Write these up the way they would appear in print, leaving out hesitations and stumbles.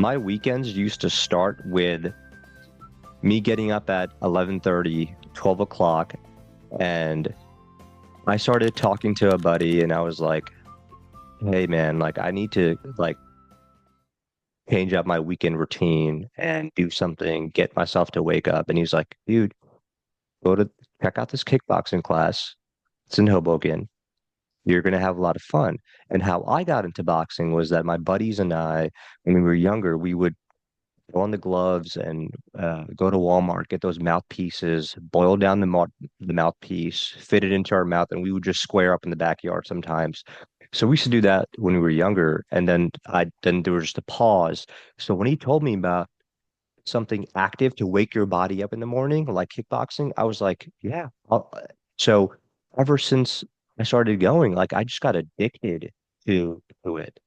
My weekends used to start with me getting up at 11:30, 12 o'clock, and I started talking to a buddy and I was like, "Hey man, like I need to like change up my weekend routine and do something, get myself to wake up." And he's like, "Dude, go to check out this kickboxing class. It's in Hoboken. You're going to have a lot of fun." And how I got into boxing was that my buddies and I, when we were younger, we would go on the gloves and go to Walmart, get those mouthpieces, boil down the mouthpiece, fit it into our mouth, and we would just square up in the backyard sometimes. So we used to do that when we were younger, and then there was just a pause. So when he told me about something active to wake your body up in the morning, like kickboxing, I was like, yeah. So ever since I started going, like I just got addicted to it.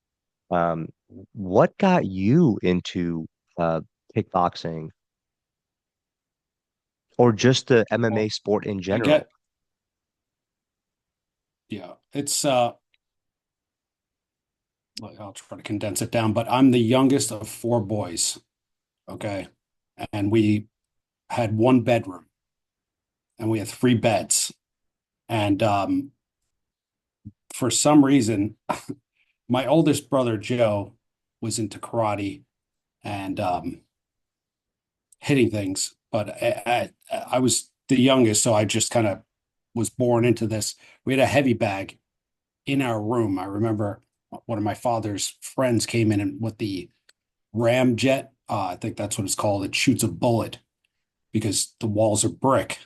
Um, what got you into uh, kickboxing or just the MMA Well, sport in I general? get, yeah, it's I'll try to condense it down, but I'm the youngest of four boys, okay? And we had one bedroom and we had three beds. And for some reason, my oldest brother Joe was into karate and hitting things, but I was the youngest, so I just kind of was born into this. We had a heavy bag in our room. I remember one of my father's friends came in and with the ram jet. I think that's what it's called. It shoots a bullet because the walls are brick.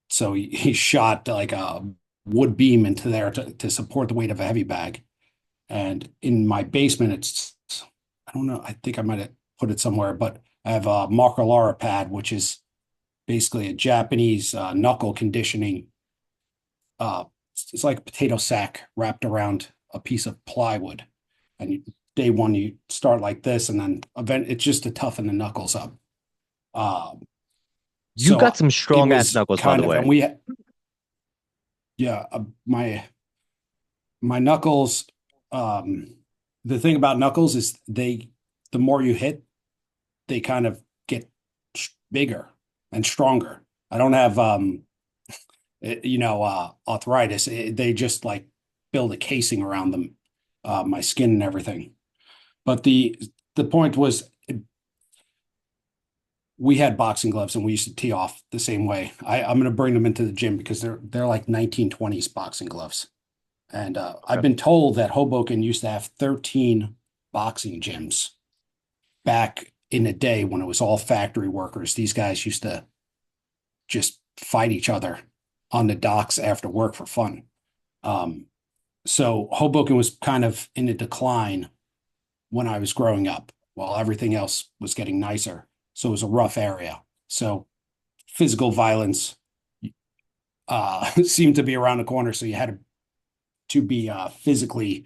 So he shot like a wood beam into there to support the weight of a heavy bag. And in my basement, I don't know, I think I might have put it somewhere, but I have a Macalara pad, which is basically a Japanese knuckle conditioning. Uh, it's like a potato sack wrapped around a piece of plywood. And day one, you start like this, and then it's just to toughen the knuckles up. Um, You got so some it strong ass was knuckles, by the kind of, way. and yeah, my knuckles. Um, the thing about knuckles is the more you hit, they kind of get bigger and stronger. I don't have, arthritis. They just like build a casing around them, my skin and everything. But the point was, we had boxing gloves and we used to tee off the same way. I'm going to bring them into the gym because they're like 1920s boxing gloves. And I've Okay. been told that Hoboken used to have 13 boxing gyms back in the day when it was all factory workers. These guys used to just fight each other on the docks after work for fun. Um, so Hoboken was kind of in a decline when I was growing up, while everything else was getting nicer. So it was a rough area. So physical violence seemed to be around the corner. So you had to be physically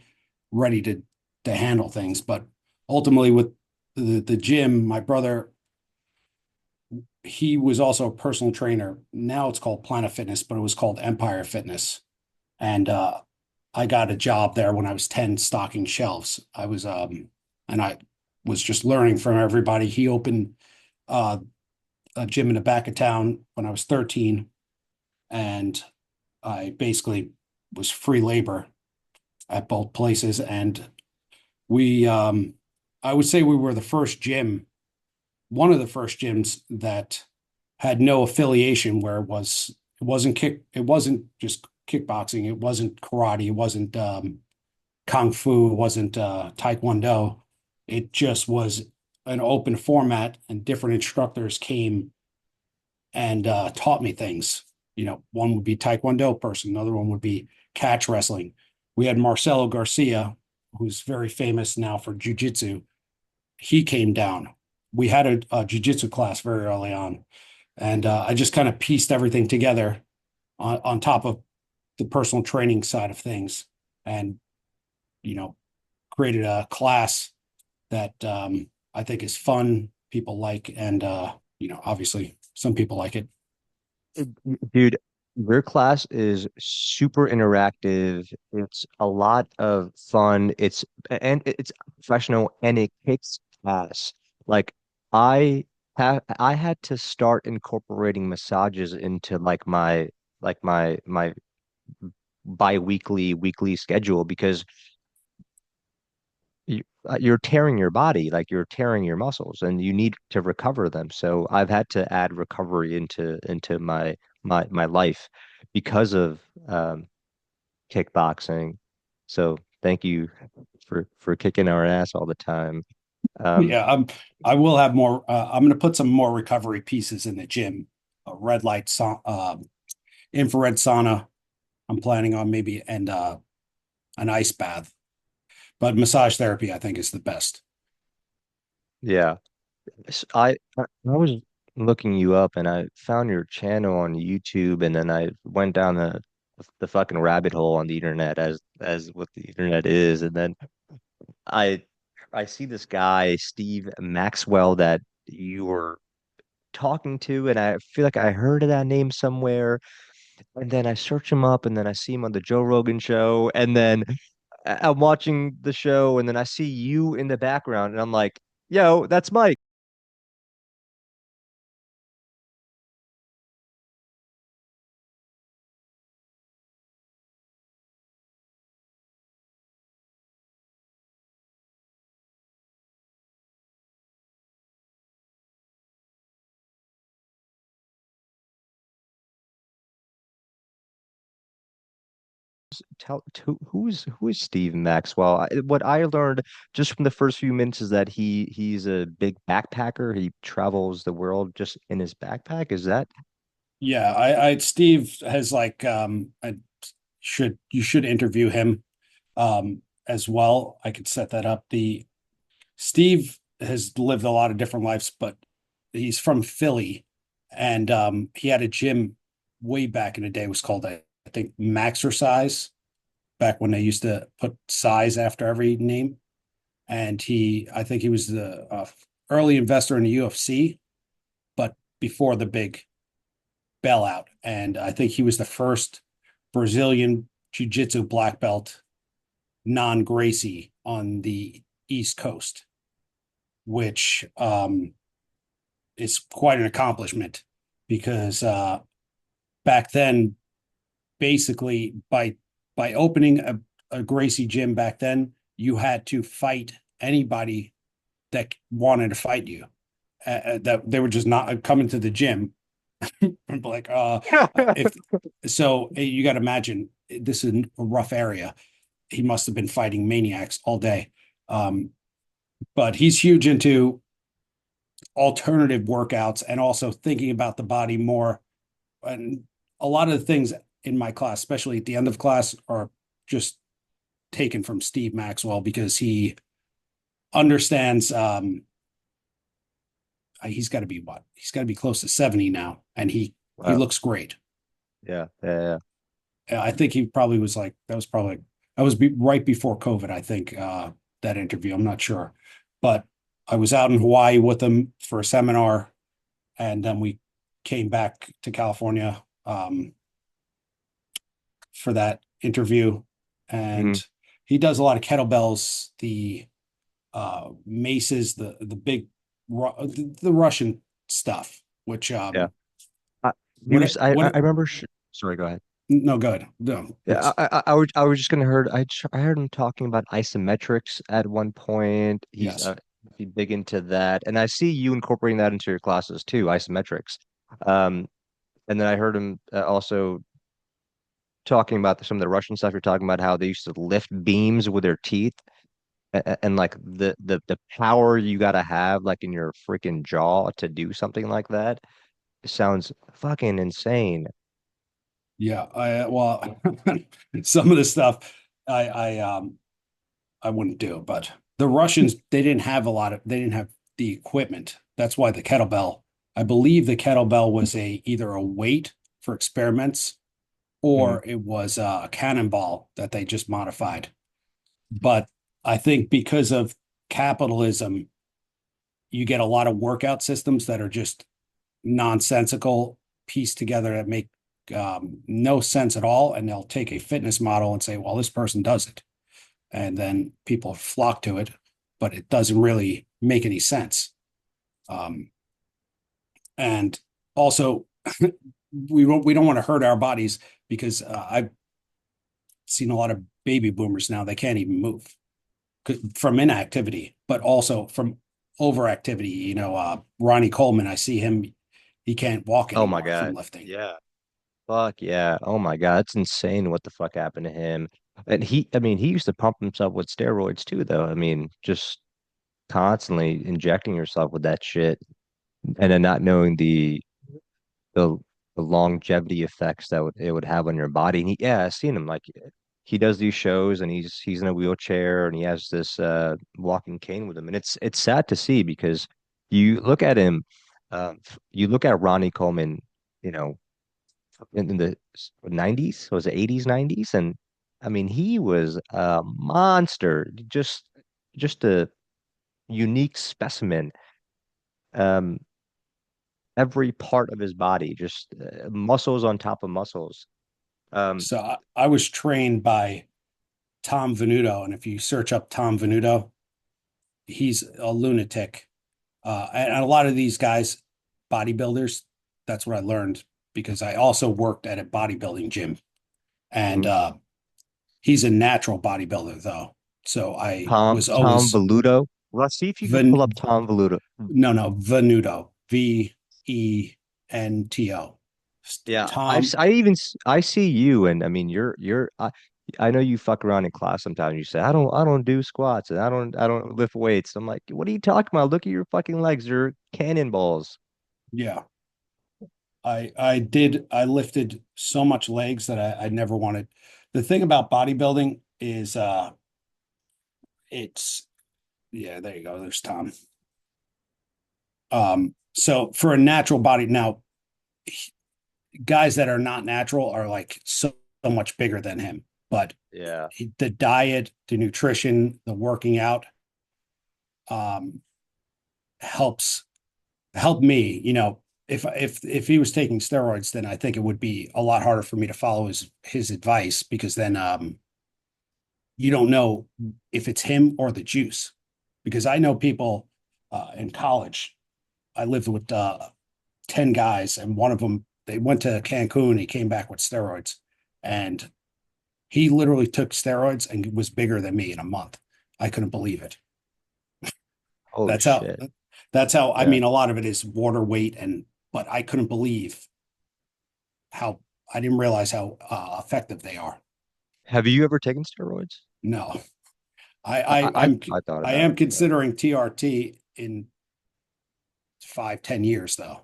ready to handle things. But ultimately, with the gym, my brother, he was also a personal trainer. Now it's called Planet Fitness, but it was called Empire Fitness. And I got a job there when I was 10 stocking shelves. And I was just learning from everybody. He opened uh, a gym in the back of town when I was 13. And I basically was free labor at both places. And we, I would say we were the first gym, one of the first gyms that had no affiliation where it wasn't just kickboxing, it wasn't karate, it wasn't kung fu, it wasn't taekwondo. It just was an open format, and different instructors came and taught me things. One would be taekwondo person, another one would be catch wrestling. We had Marcelo Garcia, who's very famous now for jujitsu. He came down. We had a jujitsu class very early on, and I just kind of pieced everything together on top of the personal training side of things, and you know, created a class that I think is fun, people like, and obviously some people like it. Dude, your class is super interactive. It's a lot of fun. It's professional and it kicks ass. Like I had to start incorporating massages into like my bi-weekly weekly schedule because you're tearing your body, like you're tearing your muscles, and you need to recover them. So I've had to add recovery into my life because of kickboxing. So thank you for kicking our ass all the time. Um, Yeah, I will have more. I'm going to put some more recovery pieces in the gym. A red light, infrared sauna. I'm planning on maybe and an ice bath. But massage therapy, I think, is the best. yeah, I was looking you up and I found your channel on YouTube, and then I went down the fucking rabbit hole on the internet as what the internet is, and then I I see this guy, Steve Maxwell, that you were talking to, and I feel like I heard of that name somewhere. And then I search him up, and then I see him on the Joe Rogan show, and then I'm watching the show, and then I see you in the background, and I'm like, yo, that's Mike. Who is Steve Maxwell? What I learned just from the first few minutes is that he's a big backpacker. He travels the world just in his backpack. Is that? Yeah, Steve has like I should you should interview him as well. I could set that up. The Steve has lived a lot of different lives, but he's from Philly, and he had a gym way back in the day. It was called I think Maxercise, back when they used to put size after every name. And I think he was the early investor in the UFC, but before the big bailout. And I think he was the first Brazilian jiu-jitsu black belt non-Gracie on the East Coast, which is quite an accomplishment because back then, basically by opening a Gracie gym back then, you had to fight anybody that wanted to fight you. That they were just not coming to the gym. Like, if so, you got to imagine this is a rough area. He must have been fighting maniacs all day. Um, but he's huge into alternative workouts and also thinking about the body more. And a lot of the things in my class, especially at the end of class, are just taken from Steve Maxwell because he understands. He's got to be what? He's got to be close to 70 now, and he Wow. looks great. Yeah, yeah, yeah. I think he probably was like that was probably right before COVID. I think that interview. I'm not sure, but I was out in Hawaii with him for a seminar, and then we came back to California for that interview. Mhm. And he does a lot of kettlebells, the maces, the big the Russian stuff. Which Yeah. I, he what was. I what? remember. Sorry, go ahead. No, good. No, Yeah, please. I was just gonna heard. I heard him talking about isometrics at one point. Yes. He's big into that, and I see you incorporating that into your classes too, isometrics. Um, and then I heard him also talking about some of the Russian stuff. You're talking about how they used to lift beams with their teeth, and like the power you gotta have like in your freaking jaw to do something like that. It sounds fucking insane. Yeah. I well, some of the stuff I I um I wouldn't do, but the Russians they didn't have the equipment. That's why the kettlebell. I believe the kettlebell was a either a weight for experiments Mhm. or it was a cannonball that they just modified. But I think because of capitalism, you get a lot of workout systems that are just nonsensical, pieced together that make no sense at all. And they'll take a fitness model and say, well, this person does it. And then people flock to it, but it doesn't really make any sense. And also, we don't want to hurt our bodies because I've seen a lot of baby boomers now. They can't even move from inactivity, but also from overactivity. Ronnie Coleman, I see him, he can't walk Oh my anymore from God. lifting. Yeah. Fuck yeah. Oh my God. It's insane what the fuck happened to him. And I mean, he used to pump himself with steroids too, though. I mean, just constantly injecting yourself with that shit and then not knowing the the longevity effects that it would have on your body. And yeah, I've seen him like he does these shows and he's in a wheelchair and he has this walking cane with him. And it's sad to see because you look at him, you look at Ronnie Coleman, you know, in the 90s, was it 80s, 90s? And I mean, he was a monster, just a unique specimen. Um, every part of his body, just muscles on top of muscles. Um, So I was trained by Tom Venuto, and if you search up Tom Venuto, he's a lunatic. And a lot of these guys, bodybuilders, that's what I learned because I also worked at a bodybuilding gym, and mhm. he's a natural bodybuilder though. So I was Tom always Veluto. Let's see if you can pull up Ven Tom Veluto. no, Venuto, Vento. Yeah, Tom, I see you, and I mean you're I know you fuck around in class sometimes. You say I don't do squats and I don't lift weights. I'm like, what are you talking about? Look at your fucking legs. They're cannonballs. yeah, I lifted so much legs that I never wanted. The thing about bodybuilding is it's yeah, there you go. There's Tom. So for a natural body now, guys that are not natural are like so much bigger than him. But Yeah. the diet, the nutrition, the working out um helps help me, if he was taking steroids, then I think it would be a lot harder for me to follow his advice because then you don't know if it's him or the juice. Because I know people in college, I lived with 10 guys, and one of them, they went to Cancun, he came back with steroids. And he literally took steroids and was bigger than me in a month. I couldn't believe it. Holy That's how, shit. I Yeah. mean, a lot of it is water weight, but I couldn't believe how, I didn't realize how effective they are. Have you ever taken steroids? No, I, I, I I'm, I thought I about am it. Yeah. considering TRT in 5, 10 years though.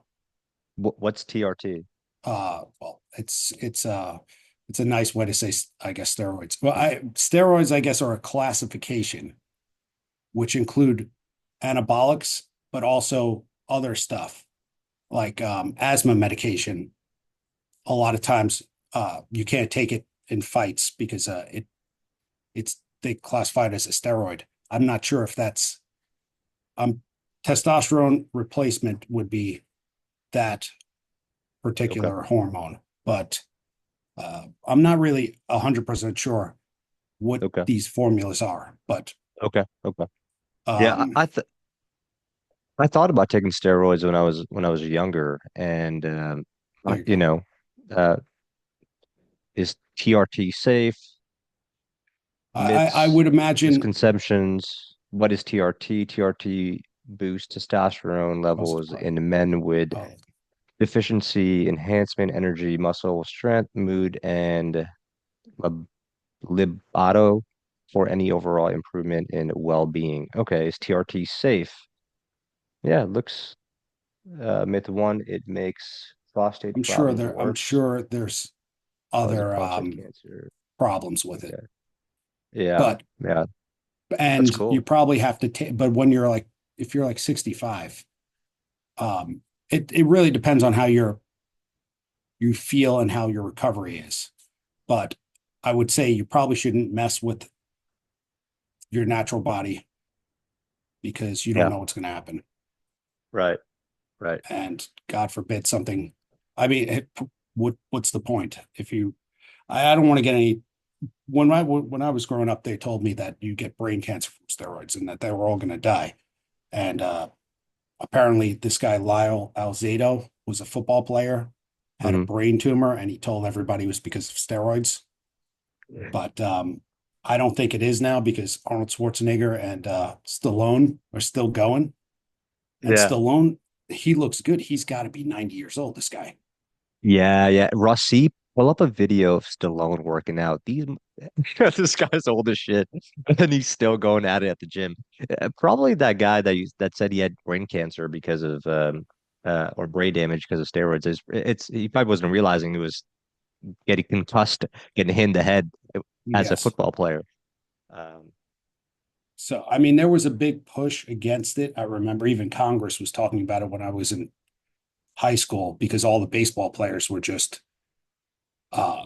What's TRT? Well, it's a nice way to say, I guess, steroids. Well, steroids, I guess, are a classification which include anabolics, but also other stuff like asthma medication. A lot of times, you can't take it in fights because it's they classify it as a steroid. I'm not sure if that's testosterone replacement would be that Okay. particular hormone, but I'm not really 100% sure what Okay. these formulas are. But Okay. Okay. Yeah, um, I thought about taking steroids when I was younger, and there you you go. know, uh, is TRT safe? I Myths, would imagine misconceptions. What is TRT? TRT boosts testosterone was levels in men with oh, deficiency, enhancement, energy, muscle strength, mood, and lib libido for any overall improvement in well-being. Okay, is TRT safe? Yeah, it looks myth one, it makes prostate problems I'm worse, sure there's causes other prostate cancer. problems with it, Okay. Yeah, but yeah, that's and you cool. probably have to take. But when you're like, if you're like 65, um, it really depends on how you feel and how your recovery is. But I would say you probably shouldn't mess with your natural body because you don't Yeah, know what's going to happen. right, right. And God forbid something. I mean, what's the point if you? I don't want to get any. When I was growing up, they told me that you get brain cancer from steroids and that they were all going to die. And apparently this guy Lyle Alzado was a football player, had a Hmm. brain tumor, and he told everybody it was because of steroids. But I don't think it is now because Arnold Schwarzenegger and Stallone are still going. And Yeah. Stallone, he looks good. He's got to be 90 years old, this guy. Yeah, yeah. Rossi, pull up a video of Stallone working out. This guy's old as shit, and he's still going at it at the gym. Probably that guy that said he had brain cancer because of or brain damage because of steroids. It's he probably wasn't realizing he was getting concussed, getting hit in the head as a Yes. football player. Um, So, I mean, there was a big push against it. I remember even Congress was talking about it when I was in high school because all the baseball players were just uh,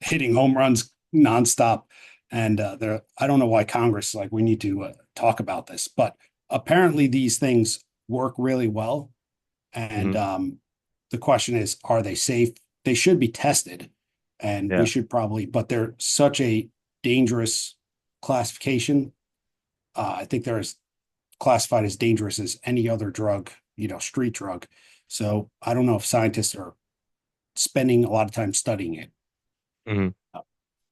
hitting home runs nonstop. And I don't know why Congress is like, we need to talk about this, but apparently these things work really well. And mhm. the question is, are they safe? They should be tested, and we Yeah. should probably, but they're such a dangerous classification. I think they're as classified as dangerous as any other drug, street drug. So I don't know if scientists are spending a lot of time studying it. Mhm.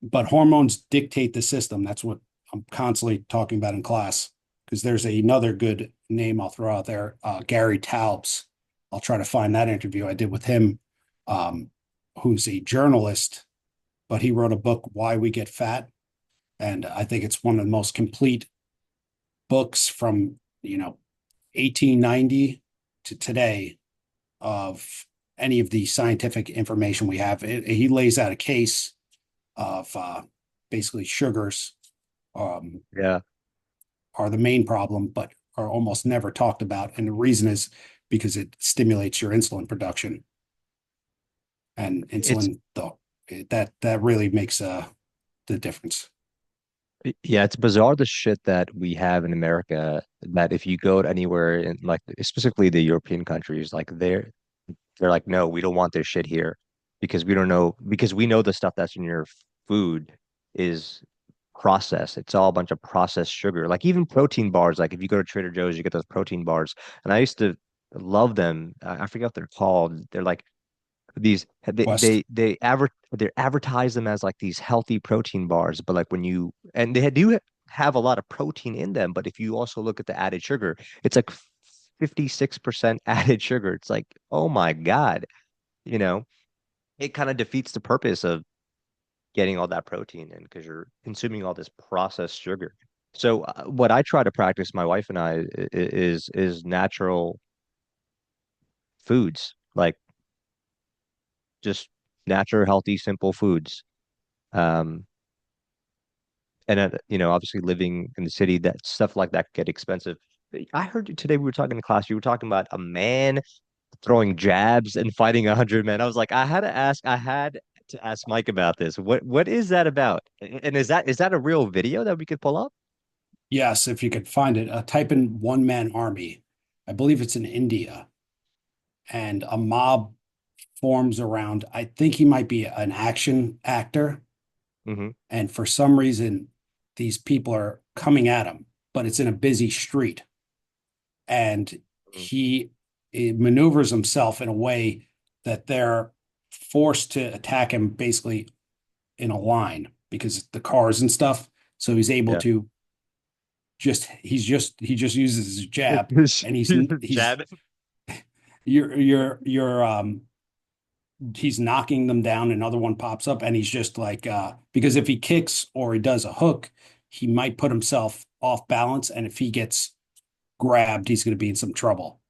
But hormones dictate the system. That's what I'm constantly talking about in class. Because there's another good name I'll throw out there, Gary Taubes. I'll try to find that interview I did with him, um, who's a journalist, but he wrote a book, Why We Get Fat. And I think it's one of the most complete books from, 1890 to today of any of the scientific information we have. He lays out a case of basically sugars um, Yeah. are the main problem, but are almost never talked about. And the reason is because it stimulates your insulin production, and It's insulin, though, that really makes the difference. Yeah, it's bizarre the shit that we have in America that if you go to anywhere in like specifically the European countries, like they're like, no, we don't want this shit here because we know the stuff that's in your food is processed. It's all a bunch of processed sugar. Like even protein bars, like if you go to Trader Joe's, you get those protein bars. And I used to love them. I forget what they're called. They're like these West, they advertise them as like these healthy protein bars, but like when you and they do have a lot of protein in them, but if you also look at the added sugar, it's like 56% added sugar. It's like, oh my God, you know, it kind of defeats the purpose of getting all that protein in because you're consuming all this processed sugar. So what I try to practice, my wife and is natural foods, like just natural, healthy, simple foods. Um, and obviously living in the city, that stuff like that could get expensive. I heard you today we were talking in class, you were talking about a man throwing jabs and fighting 100 men. I was like, I had to ask Mike about this. What is that about? And is that a real video that we could pull up? yes, if you could find it, type in one man army. I believe it's in India, and a mob forms around. I think he might be an action actor, Hmm. and for some reason, these people are coming at him, but it's in a busy street, and he maneuvers himself in a way that they're forced to attack him basically in a line because the cars and stuff. So he's able Yeah. to he just uses his jab, and he's Jab. you're he's knocking them down. Another one pops up, and he's just like because if he kicks or he does a hook, he might put himself off balance, and if he gets grabbed, he's going to be in some trouble.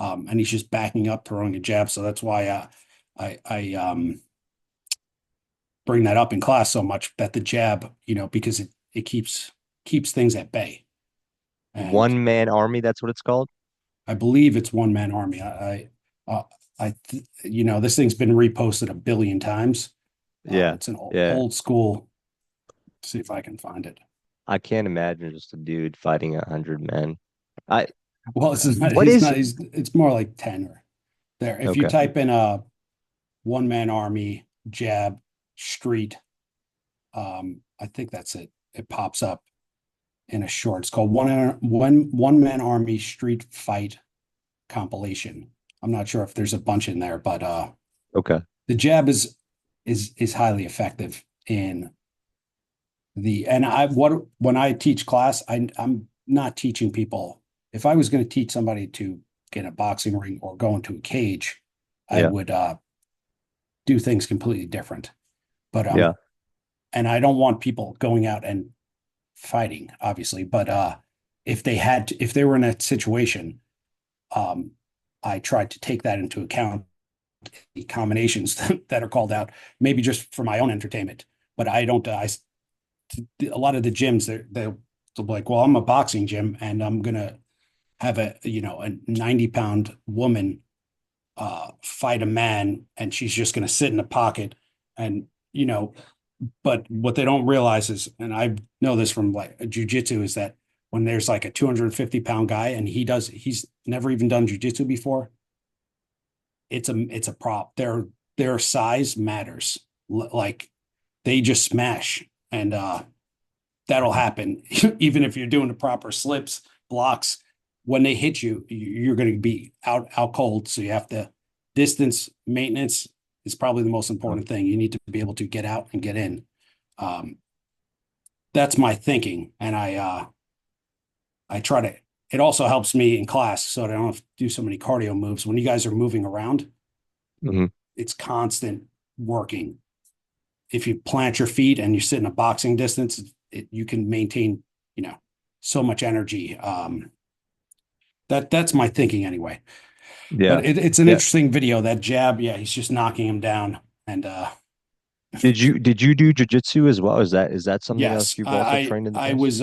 And he's just backing up, throwing a jab. So that's why I bring that up in class so much, that the jab, because it keeps things at bay. And One man army, that's what it's called. I believe it's one man army. This thing's been reposted a billion times. Yeah. It's an Yeah. old school. See if I can find it. I can't imagine just a dude fighting 100 men. I Well, it's not. what He's is not. It's more like 10 or there. If you okay. type in a one man army jab street, I think that's it. It pops up. in a short. It's called One Man Army Street Fight Compilation. I'm not sure if there's a bunch in there, but Okay. the jab is highly effective in the and I what when I teach class, I'm not teaching people. If I was going to teach somebody to get a boxing ring or go into a cage, I Yeah. would do things completely different. But Yeah. and I don't want people going out and fighting, obviously, but if they were in a situation, um I tried to take that into account, the combinations that are called out, maybe just for my own entertainment. But I don't a lot of the gyms they'll be like, well, I'm a boxing gym and I'm gonna have a 90-pound woman fight a man and she's just gonna sit in the pocket and but what they don't realize is, and I know this from like jujitsu, is that when there's like a 250-pound guy and he's never even done jujitsu before, it's a prop. Their size matters. Like they just smash, and that'll happen even if you're doing the proper slips, blocks. When they hit you, you're going to be out cold. So you have to distance maintenance is probably the most important thing. You need to be able to get out and get in. Um, that's my thinking, and I try to. It also helps me in class, so I don't have to do so many cardio moves. When you guys are moving around, Hmm. it's constant working. If you plant your feet and you sit in a boxing distance, you can maintain, you know, so much energy. That's my thinking anyway. Yeah. But it's an Yeah. interesting video. That jab, yeah, he's just knocking him down. And Did you do jujitsu as well? Is that something else yes, you've also trained in the I past? was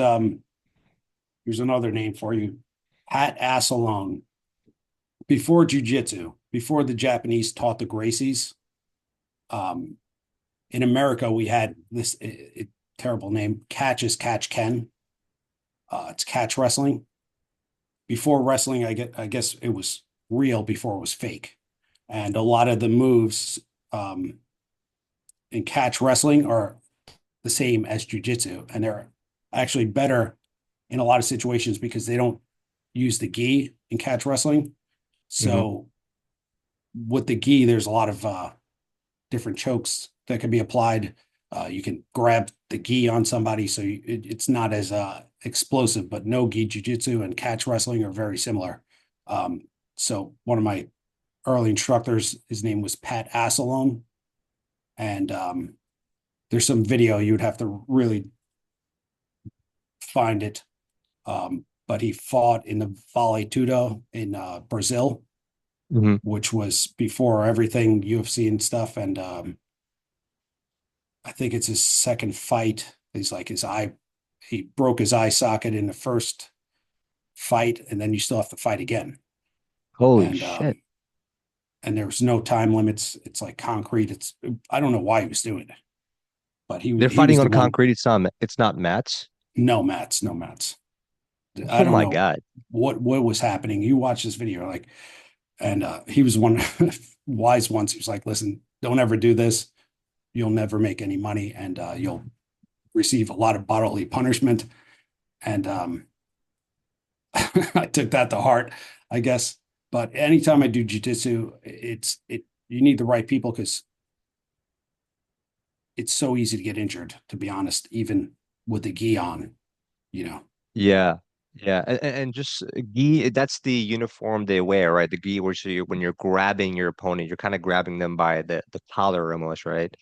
here's another name for you. Pat ass alone. Before jujitsu, before the Japanese taught the Gracies, um, in America we had this terrible name, catch is catch Ken. It's catch wrestling. Before wrestling, I guess it was real before it was fake. And a lot of the moves um, in catch wrestling are the same as jujitsu, and they're actually better in a lot of situations because they don't use the gi in catch wrestling. Hmm. So with the gi, there's a lot of different chokes that can be applied. You can grab the gi on somebody, so it's not as explosive. But no gi jujitsu and catch wrestling are very similar. Um, so one of my early instructors, his name was Pat Assalone, and there's some video you would have to really find it. But he fought in the Vale Tudo in Brazil, Hmm. which was before everything UFC and stuff. And I think it's his second fight. He's like he broke his eye socket in the first fight, and then you still have to fight again. Holy And shit. and there was no time limits. It's like concrete. I don't know why he was doing it, but They're he fighting was the on one. concrete. It's not mats. No mats, no mats. I Oh don't my know God. what was happening. You watch this video, like, and he was one wise ones. He was like, "Listen, don't ever do this. You'll never make any money, and you'll receive a lot of bodily punishment." And I took that to heart, I guess. But anytime I do jujitsu, it you need the right people because it's so easy to get injured. To be honest, even with the gi on, you know. Yeah. Yeah. And just gi, that's the uniform they wear, right? The gi where when you're grabbing your opponent, you're kind of grabbing them by the collar almost, right?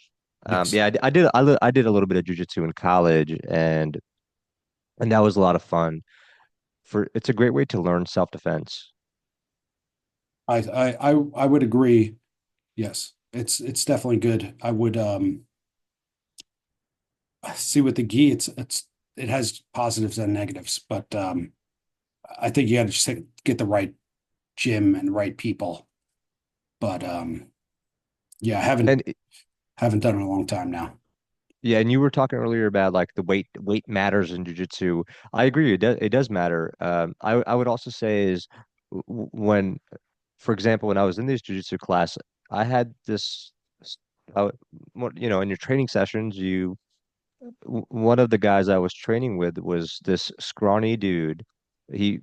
Yes, Yeah, I did a little bit of jujitsu in college, and that was a lot of fun. It's a great way to learn self-defense. I would agree. Yes, it's definitely good. I would see with the gi, it has positives and negatives, but I think you got to just get the right gym and right people. But yeah, I And haven't done it in a long time now. yeah, and you were talking earlier about like the weight matters in jujitsu. I agree, it does matter. I would also say is when, for example, when I was in this jujitsu class, I had this, uh, in your training sessions, one of the guys I was training with was this scrawny dude. He,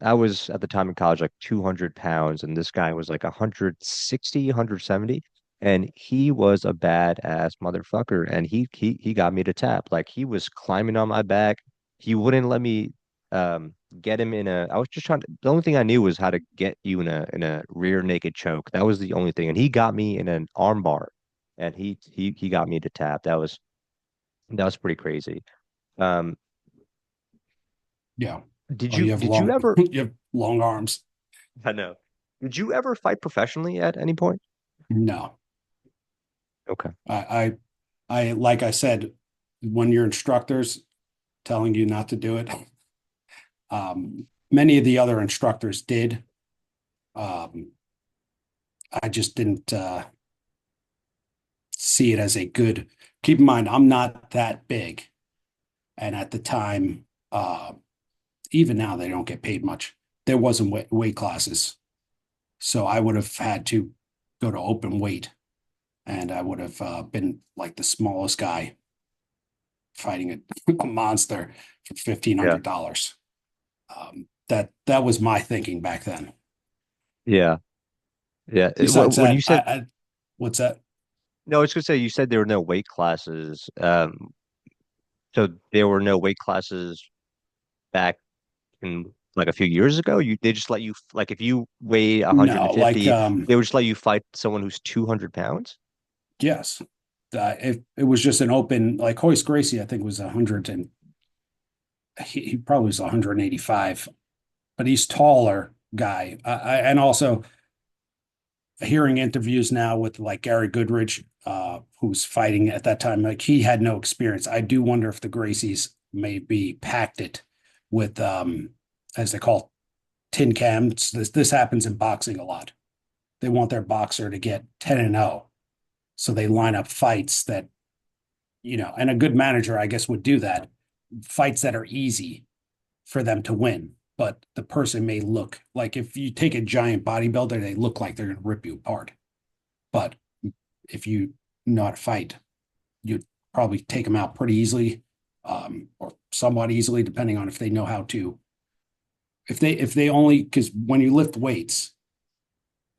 I was at the time in college like 200 pounds, and this guy was like 160, 170, and he was a badass motherfucker. And he got me to tap. Like he was climbing on my back. He wouldn't let me get him in a. I was just trying to. The only thing I knew was how to get you in a rear naked choke. That was the only thing. And he got me in an arm bar, and he got me to tap. That was pretty crazy. Um, Yeah. did Oh, you you have did you long, ever? you have long arms. I know. Did you ever fight professionally at any point? No, Okay. I, like I said, when your instructors telling you not to do it, many of the other instructors did. Um, I just didn't see it as a good. Keep in mind, I'm not that big, and at the time, even now they don't get paid much. There wasn't weight classes, so I would have had to go to open weight, and I would have been like the smallest guy fighting a monster for fifteen Yeah. hundred dollars. That was my thinking back then. Yeah. Yeah. Besides When that, you said what's that? no, I was gonna say you said there were no weight classes. So there were no weight classes back in like a few years ago. They just let you like if you weigh No, like 150, they would just let you fight someone who's 200 pounds. yes, it was just an open like Hoist Gracie. I think was 100 and he probably was 185, but he's taller guy. And also hearing interviews now with like Gary Goodridge, who's fighting at that time, like he had no experience. I do wonder if the Gracies maybe packed it with, as they call tin cans. This happens in boxing a lot. They want their boxer to get 10-0, so they line up fights that and a good manager, I guess, would do that. Fights that are easy for them to win, but the person may look like if you take a giant bodybuilder, they look like they're going to rip you apart. But if you know how to fight, you'd probably take them out pretty easily, or somewhat easily, depending on if they know how to. If they only because when you lift weights,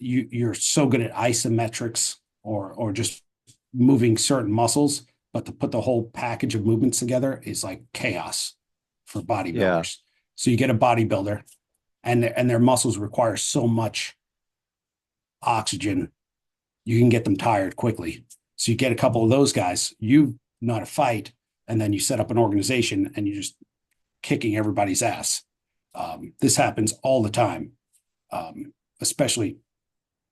you're so good at isometrics or just moving certain muscles, but to put the whole package of movements together is like chaos for Yeah. bodybuilders. So you get a bodybuilder and their muscles require so much oxygen, you can get them tired quickly. So you get a couple of those guys, you know how to fight, and then you set up an organization and you're just kicking everybody's ass. This happens all the time, especially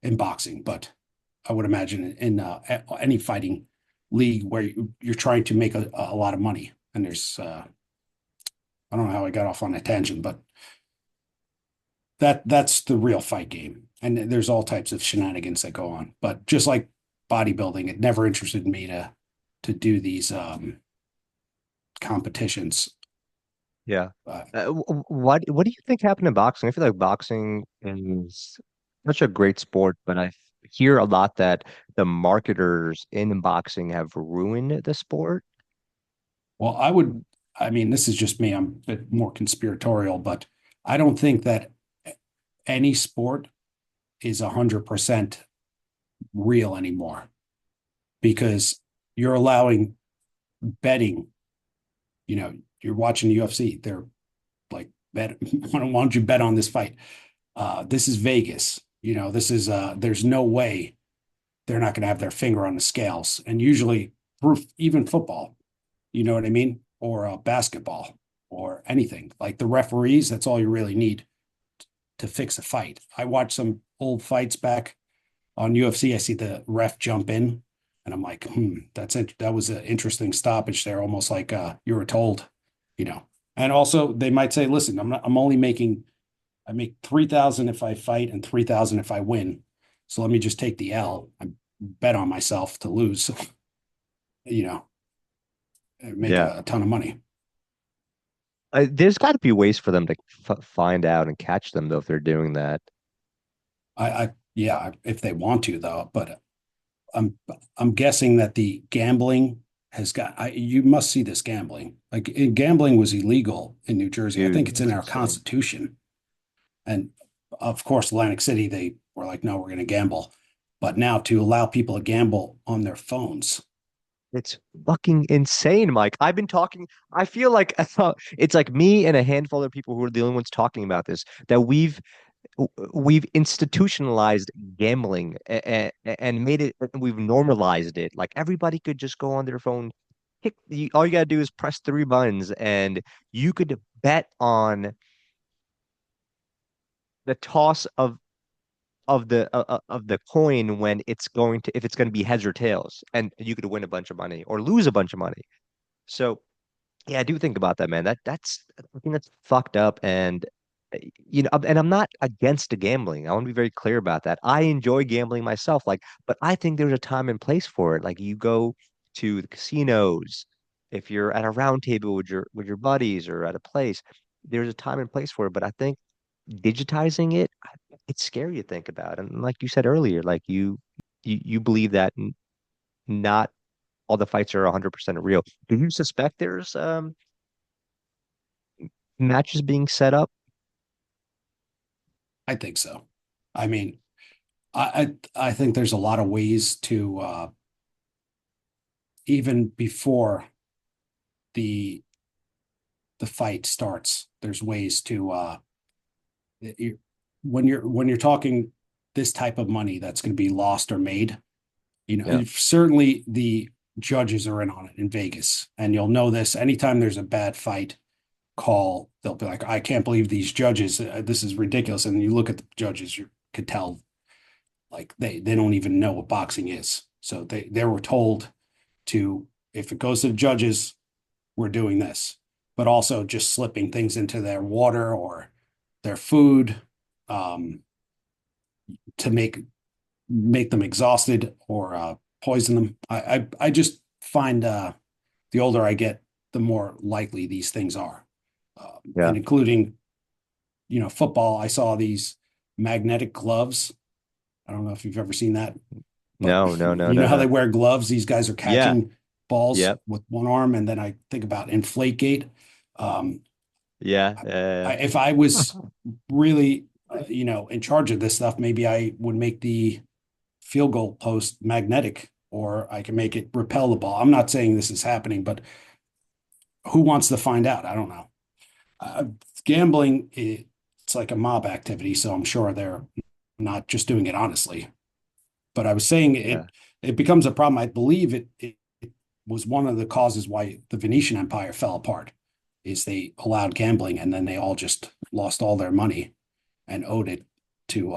in boxing, but I would imagine in any fighting league where you're trying to make a lot of money. And there's, I don't know how I got off on a tangent, but that's the real fight game. And there's all types of shenanigans that go on. But just like bodybuilding, it never interested me to do these competitions. Yeah. Uh, What do you think happened to boxing? I feel like boxing is such a great sport, but I hear a lot that the marketers in boxing have ruined the sport. well, I mean, this is just me. I'm a bit more conspiratorial, but I don't think that any sport is 100% real anymore because you're allowing betting. You're watching the UFC. They're like, bet, why don't you bet on this fight? This is Vegas. This is, there's no way they're not going to have their finger on the scales. And usually, proof, even football, you know what I mean? Or basketball or anything. Like the referees, that's all you really need to fix a fight. I watched some old fights back on UFC. I see the ref jump in, and I'm like, that's it. That was an interesting stoppage there, almost like you were told, you know. And also, they might say, listen, I'm only making, I make 3,000 if I fight and 3,000 if I win. So let me just take the L. I bet on myself to lose, you know, and make Yeah. a ton of money. There's got to be ways for them to f find out and catch them though if they're doing that. Yeah, if they want to though, but I'm I'm guessing that the gambling has got, you must see this gambling. Like gambling was illegal in New Jersey. I think Dude, it's in it's our insane. Constitution. And of course, Atlantic City, they were like, no, we're going to gamble. But now to allow people to gamble on their phones, It's fucking insane, Mike. I've been talking. I feel like it's like me and a handful of people who are the only ones talking about this, that we've institutionalized gambling and made it, we've normalized it. Like everybody could just go on their phone, all you gotta do is press three buttons, and you could bet on the toss of the coin when it's going to, if it's going to be heads or tails, and you could win a bunch of money or lose a bunch of money. So yeah, I do think about that, man. That's, I think that's fucked up. And and I'm not against the gambling. I want to be very clear about that. I enjoy gambling myself, like, but I think there's a time and place for it. Like you go to the casinos, if you're at a round table with your buddies or at a place, there's a time and place for it. But I think digitizing it, it's scary to think about. And like you said earlier, like you believe that not all the fights are 100% real. Do you suspect there's matches being set up? I think so. I mean, I think there's a lot of ways to even before the the fight starts, there's ways to you, when you're talking this type of money that's going to be lost or made, Yeah. certainly the judges are in on it in Vegas, and you'll know this anytime there's a bad fight call, they'll be like, I can't believe these judges, this is ridiculous. And you look at the judges, you could tell like they don't even know what boxing is. So they were told to, if it goes to the judges, we're doing this, but also just slipping things into their water or their food, um, to make them exhausted or poison them. I just find the older I get, the more likely these things are, Yeah. and including football. I saw these magnetic gloves. I don't know if you've ever seen that, but No, no, no, you know no, how no. they wear gloves? These guys are Yeah. catching balls Yep. with one arm, and then I think about Inflategate. Um, Yeah. Yeah. if I was Yeah. really, in charge of this stuff, maybe I would make the field goal post magnetic, or I can make it repel the ball. I'm not saying this is happening, but who wants to find out? I don't know. Uh, Gambling, it's like a mob activity, so I'm sure they're not just doing it honestly. But I was saying Yeah. it becomes a problem. I believe it was one of the causes why the Venetian Empire fell apart, is they allowed gambling and then they all just lost all their money and owed it to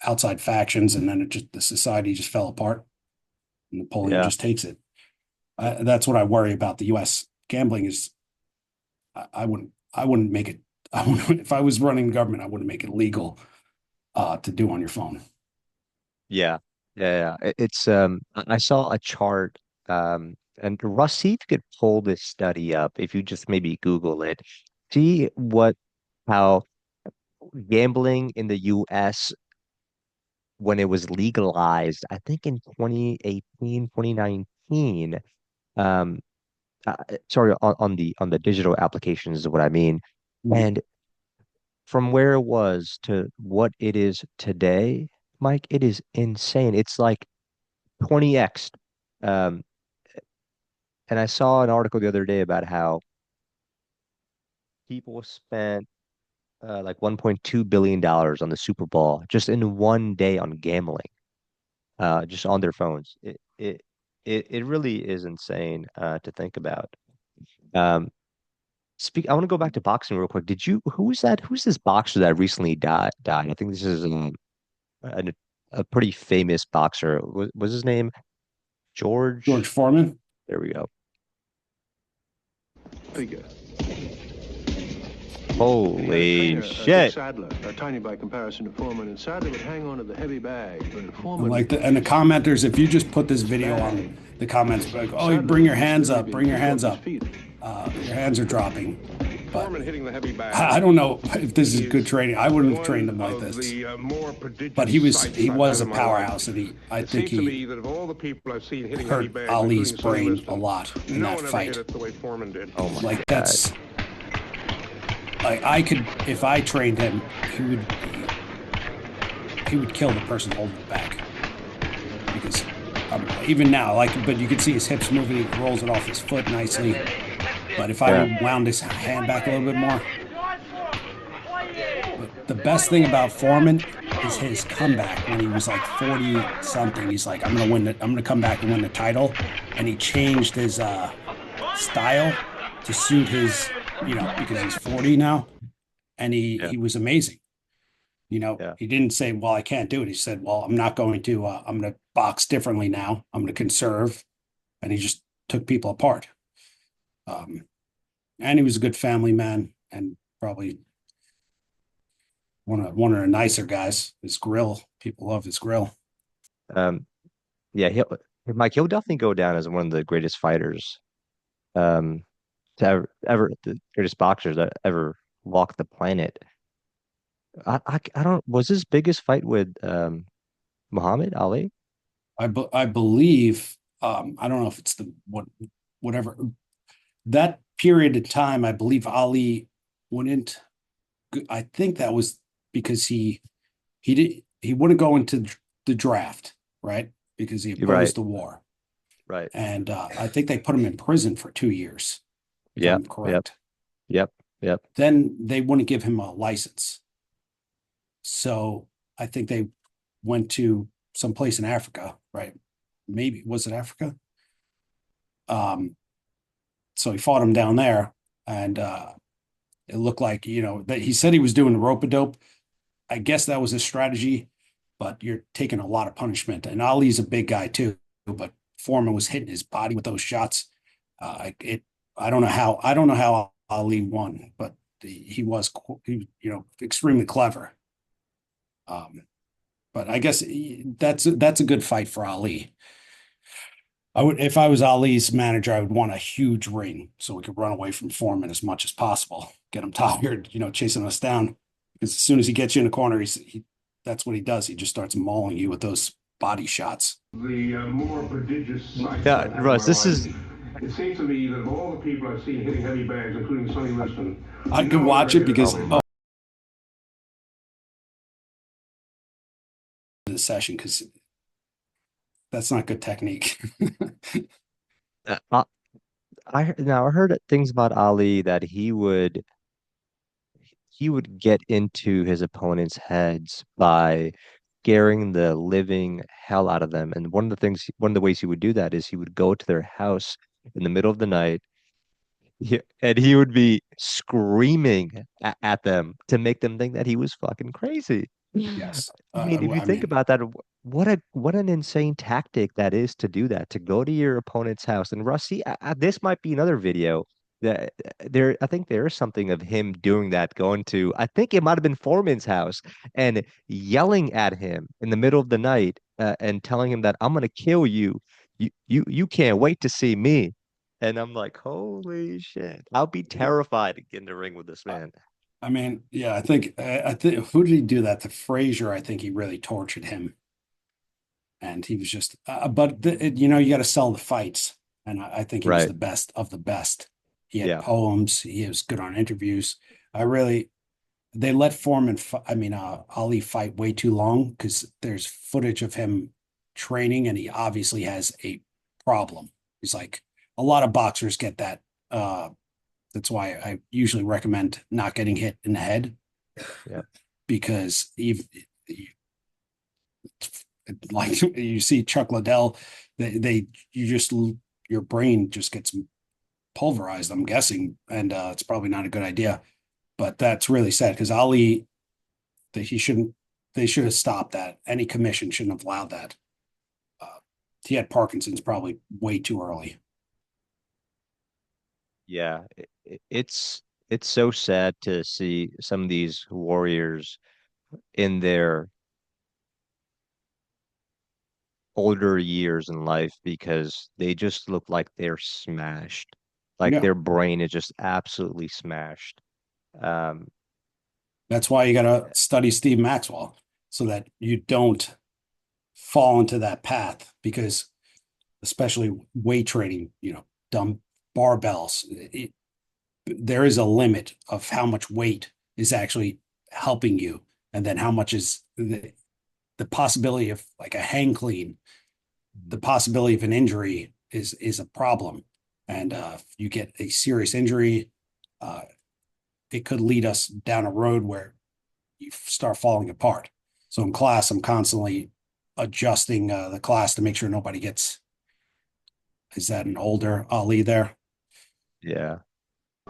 outside factions, and then the society just fell apart. And Napoleon Yeah. just takes it. That's what I worry about. The U.S. gambling is. I wouldn't make it. I wouldn't, if I was running the government, I wouldn't make it legal to do on your phone. Yeah. Yeah. It's I saw a chart, and Russ, see if you could pull this study up, if you just maybe Google it. See what how gambling in the US when it was legalized, I think in 2018, 2019. Um sorry, on the digital applications is what I mean. Mhm. And from where it was to what it is today, Mike, it is insane. It's like 20x. Um, and I saw an article the other day about how people spent like $1.2 billion on the Super Bowl just in one day on gambling, just on their phones. It really is insane to think about. Um, I want to go back to boxing real quick. Who's that? Who's this boxer that recently died? I think this is a, a pretty famous boxer. Was his name George George? Foreman. There we go. Figure. He had a Holy trainer, Dick shit. Sadler, tiny by comparison to Foreman, and Sadler would hang on to the heavy bag, but And Foreman like would and the just commenters, if you just put this his video bag. on the comments, like, oh, Sadler bring your would just hands literally up, be able bring to your keep hands off his up. feet. Your hands are dropping. But Foreman hitting the heavy I bag don't know if this is good is training. I wouldn't have trained him one like of this. the more But prodigious he was sights he I've had was a in my life. powerhouse, and I It think seems to he me that of all the people I've seen hitting heavy hurt bags, Ali's including Sonny brain a Liston, lot in no that one ever hit fight. it the way Foreman did. Oh my Like God. that's like I could if I trained him, he would kill the person holding the bag because even now, like, but you can see his hips moving. He rolls it off his foot nicely. But if I Yeah. wound his hand back a little bit more, but the best thing about Foreman is his comeback when he was like 40 something. He's like, I'm gonna come back and win the title. And he changed his style to suit his, because he's 40 now. And Yeah. he was amazing. Yeah. He didn't say, well, I can't do it. He said, well, I'm not going to, I'm going to box differently now. I'm going to conserve. And he just took people apart. Um, and he was a good family man and probably one of the nicer guys. His grill, people love his grill. Um, yeah, he'll definitely go down as one of the greatest fighters, um, to ever the greatest boxers that ever walked the planet. I don't, was his biggest fight with Muhammad Ali? I believe, I don't know if it's whatever that period of time. I believe Ali wouldn't. I think that was because he wouldn't go into the draft, right? Because he You're right, opposed the war. right. And I think they put him in prison for 2 years, if Yep, I'm yep, correct. yep, yep. Then they wouldn't give him a license. So I think they went to some place in Africa, right? Maybe was it Africa? Um, so he fought him down there, and it looked like that he said he was doing the rope a dope. I guess that was his strategy, but you're taking a lot of punishment. And Ali's a big guy too, but Foreman was hitting his body with those shots. It I don't know how Ali won, but he was extremely clever. Um, but I guess that's a good fight for Ali. I would if I was Ali's manager, I would want a huge ring so we could run away from Foreman as much as possible, get him tired, chasing us down. Because as soon as he gets you in the corner, that's what he does. He just starts mauling you with those body shots. The more prodigious sights Yeah, I've had in Russ, my this life. is It seems to me that of all the people I've seen hitting heavy bags, including Sonny Liston, I could no one watch ever it hit it the oh because way my, the session because that's not good technique. uh, I now I heard things about Ali that he would get into his opponent's heads by scaring the living hell out of them. And one of the ways he would do that is he would go to their house in the middle of the night, and he would be screaming at them to make them think that he was fucking crazy. Yes, I mean, if you I think mean, about that, what an insane tactic that is to do that, to go to your opponent's house. And Rusty, this might be another video that I think there is something of him doing that, going to, I think it might have been Foreman's house and yelling at him in the middle of the night, and telling him that I'm gonna kill you. You can't wait to see me. And I'm like, holy shit. I'll be terrified to get in the ring with this man. I mean, yeah, I think who did he do that to? Frazier, I think he really tortured him, and he was just. But you got to sell the fights, and I think he was Right. the best of the best. He had Yeah. poems. He was good on interviews. I really they let Ali fight way too long because there's footage of him training, and he obviously has a problem. He's like a lot of boxers get that. That's why I usually recommend not getting hit in the head Yeah. because like you see Chuck Liddell, you just your brain just gets pulverized. I'm guessing, and it's probably not a good idea. But that's really sad because Ali, that he shouldn't. They should have stopped that. Any commission shouldn't have allowed that. Uh, he had Parkinson's probably way too early. Yeah, it's so sad to see some of these warriors in their older years in life because they just look like they're smashed. Like Yeah, their brain is just absolutely smashed. Um, That's why you got to study Steve Maxwell so that you don't fall into that path, because especially weight training, dumb barbells, there is a limit of how much weight is actually helping you. And then how much is the possibility of like a hang clean, the possibility of an injury is a problem. And if you get a serious injury, uh, it could lead us down a road where you start falling apart. So in class, I'm constantly adjusting the class to make sure nobody gets. Is that an older Ali there? yeah.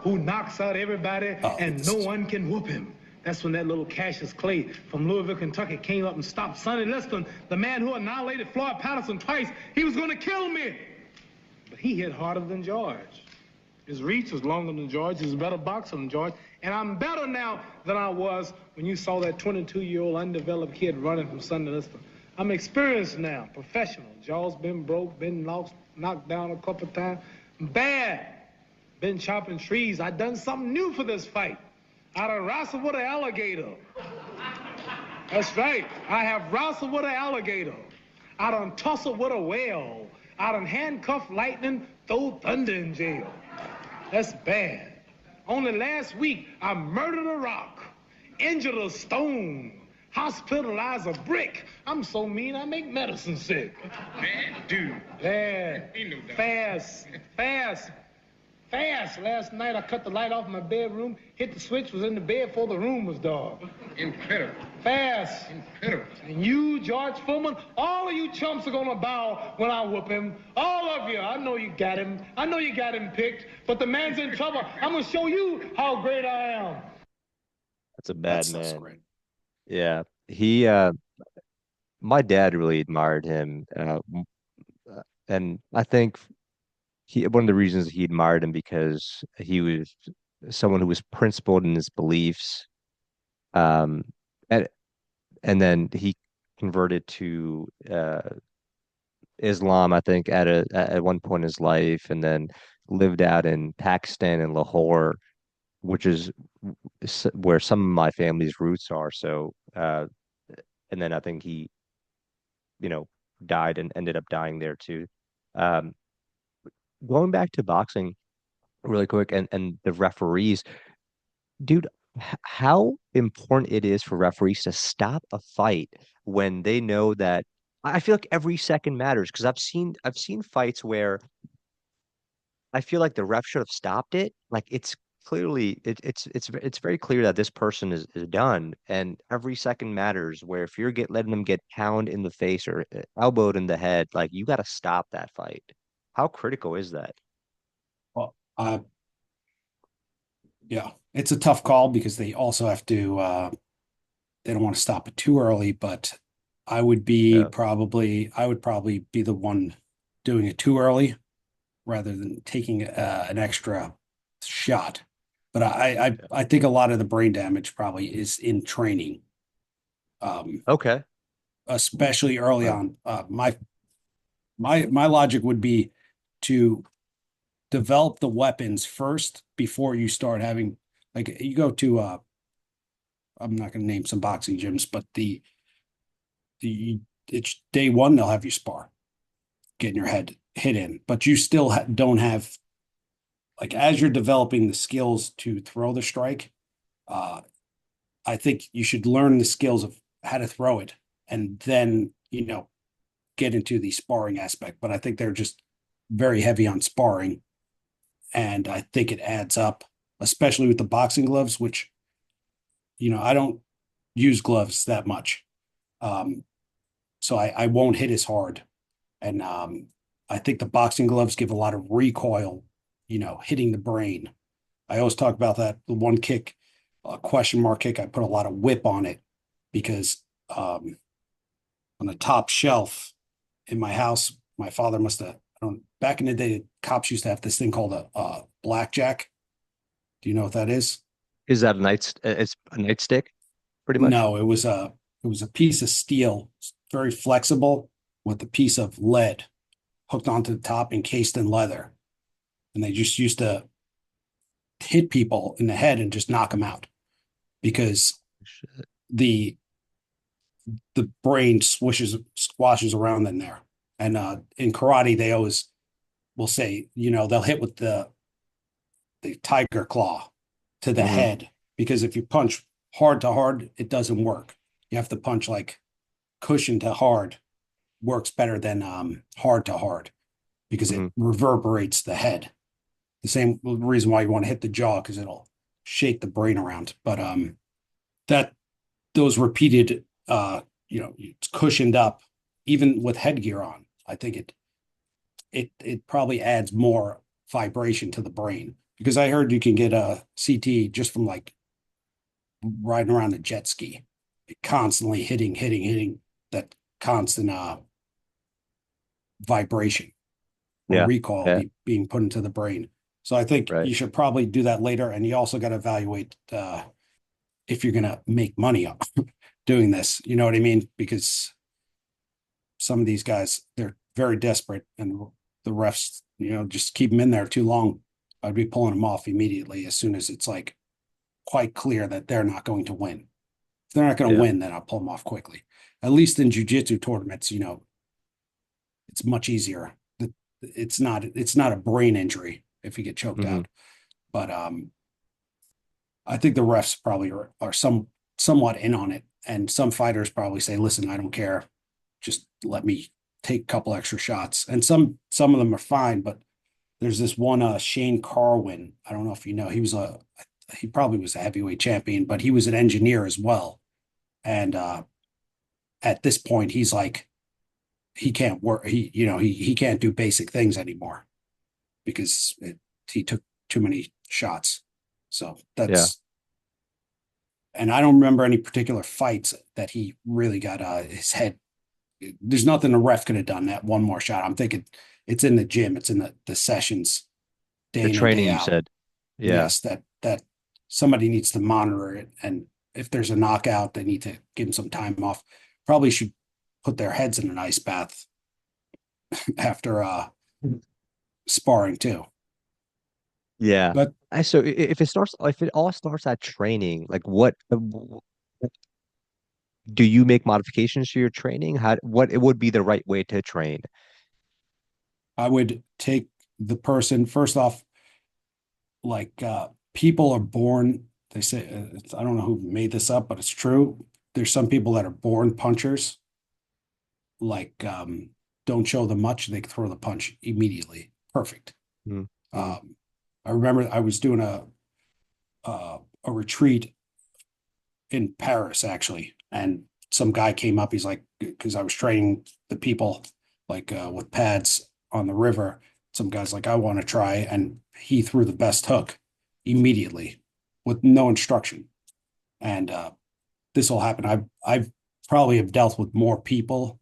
Who knocks out everybody Oh, and no one can whoop him. That's when that little Cassius Clay from Louisville, Kentucky came up and stopped Sonny Liston, the man who annihilated Floyd Patterson twice. He was going to kill me. But he hit harder than George. His reach was longer than George. He's a better boxer than George. And I'm better now than I was when you saw that 22-year-old undeveloped kid running from Sonny Liston. I'm experienced now, professional. Jaw's been broke, been lost, knocked down a couple times. Bad. Been chopping trees. I done something new for this fight. I done wrestled with an alligator. That's right. I have wrestled with an alligator. I done tussled with a whale. I done handcuffed lightning, throw thunder in jail. That's bad. Only last week, I murdered a rock, injured a stone, hospitalized a brick. I'm so mean, I make medicine sick. Man, dude. Bad. Fast. Fast. Fast. Last night, I cut the light off my bedroom, hit the switch, was in the bed before the room was dark. Incredible. Fast. Incredible. And you, George Foreman, all of you chumps are gonna bow when I whoop him. All of you. I know you got him. I know you got him picked, but the man's in trouble. I'm gonna show you how great I am. That's a bad that's man. great. Yeah. He my dad really admired him. And I think one of the reasons he admired him because he was someone who was principled in his beliefs. Um and and then he converted to Islam, I think, at one point in his life, and then lived out in Pakistan and Lahore, which is where some of my family's roots are. So, and then I think he, you know, died and ended up dying there too. Um, Going back to boxing really quick and the referees, dude, how important it is for referees to stop a fight when they know that I feel like every second matters because I've seen fights where I feel like the ref should have stopped it. Like it's clearly it's very clear that this person is done, and every second matters. Where if you're letting them get pound in the face or elbowed in the head, like you got to stop that fight. How critical is that? Well, yeah, it's a tough call because they also have to, they don't want to stop it too early, but Yeah. I would probably be the one doing it too early rather than taking an extra shot. But I think a lot of the brain damage probably is in training, Okay. especially early Uh, on. My logic would be to develop the weapons first before you start having, like, you go to I'm not going to name some boxing gyms, but the it's day one they'll have you spar, getting your head hit in, but you still don't have, like, as you're developing the skills to throw the strike. uh I think you should learn the skills of how to throw it and then get into the sparring aspect. But I think they're just very heavy on sparring, and I think it adds up, especially with the boxing gloves, which I don't use gloves that much. Um, so I won't hit as hard. And I think the boxing gloves give a lot of recoil, hitting the brain. I always talk about that. The one kick, question mark kick, I put a lot of whip on it because on the top shelf in my house, my father must have, I don't, back in the day, the cops used to have this thing called a blackjack. Do you know what that is? is that a it's a nightstick, pretty much? No, it was a piece of steel, very flexible, with a piece of lead hooked onto the top, encased in leather. And they just used to hit people in the head and just knock them out because Shit. the brain squashes around in there. And in karate, they always will say, they'll hit with the tiger claw to the Mhm. head, because if you punch hard to hard, it doesn't work. You have to punch like cushion to hard, works better than hard to hard, because it Mhm. reverberates the head. The same reason why you want to hit the jaw, because it'll shake the brain around. But that those repeated, it's cushioned up, even with headgear on. I think it probably adds more vibration to the brain, because I heard you can get a CT just from like riding around a jet ski, constantly hitting that constant vibration or Yeah. recoil Yeah. being put into the brain. So I think Right. you should probably do that later, and you also got to evaluate if you're going to make money doing this. You know what I mean? Because some of these guys, they're very desperate, and the refs, just keep them in there too long. I'd be pulling them off immediately as soon as it's like quite clear that they're not going to win. If they're not going to Yeah. win, then I'll pull them off quickly. At least in jiu-jitsu tournaments, it's much easier. It's not a brain injury if you get choked Mhm. out. But I think the refs probably are somewhat in on it. And some fighters probably say, listen, I don't care. Just let me take a couple extra shots. And some of them are fine, but there's this one Shane Carwin. I don't know if you know, he probably was a heavyweight champion, but he was an engineer as well. And at this point, he's like, he can't work. He can't do basic things anymore because he took too many shots. So Yeah. and I don't remember any particular fights that he really got his head. There's nothing the ref could have done that one more shot. I'm thinking it's in the gym, it's in the sessions day The in and training day you out. said. Yeah. Yes, that somebody needs to monitor it. And if there's a knockout, they need to give them some time off. Probably should put their heads in an ice bath after sparring too. Yeah. But So if it all starts at training, like do you make modifications to your training? What it would be the right way to train? I would take the person first off, like people are born, they say, I don't know who made this up, but it's true. There's some people that are born punchers, like don't show them much, they can throw the punch immediately. Perfect. Mm-hmm. I remember I was doing a retreat in Paris actually, and some guy came up. He's like, because I was training the people like with pads on the river. Some guy's like, I want to try, and he threw the best hook immediately with no instruction. And this will happen. I've probably have dealt with more people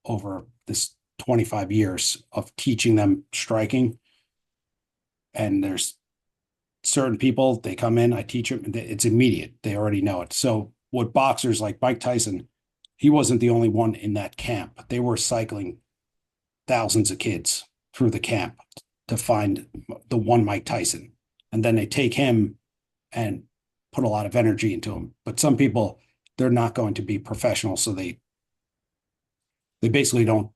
over this 25 years of teaching them striking, and there's certain people, they come in, I teach them, it's immediate. They already know it. So what boxers like Mike Tyson, he wasn't the only one in that camp. They were cycling thousands of kids through the camp to find the one Mike Tyson. And then they take him and put a lot of energy into him. But some people, they're not going to be professional. So they basically don't,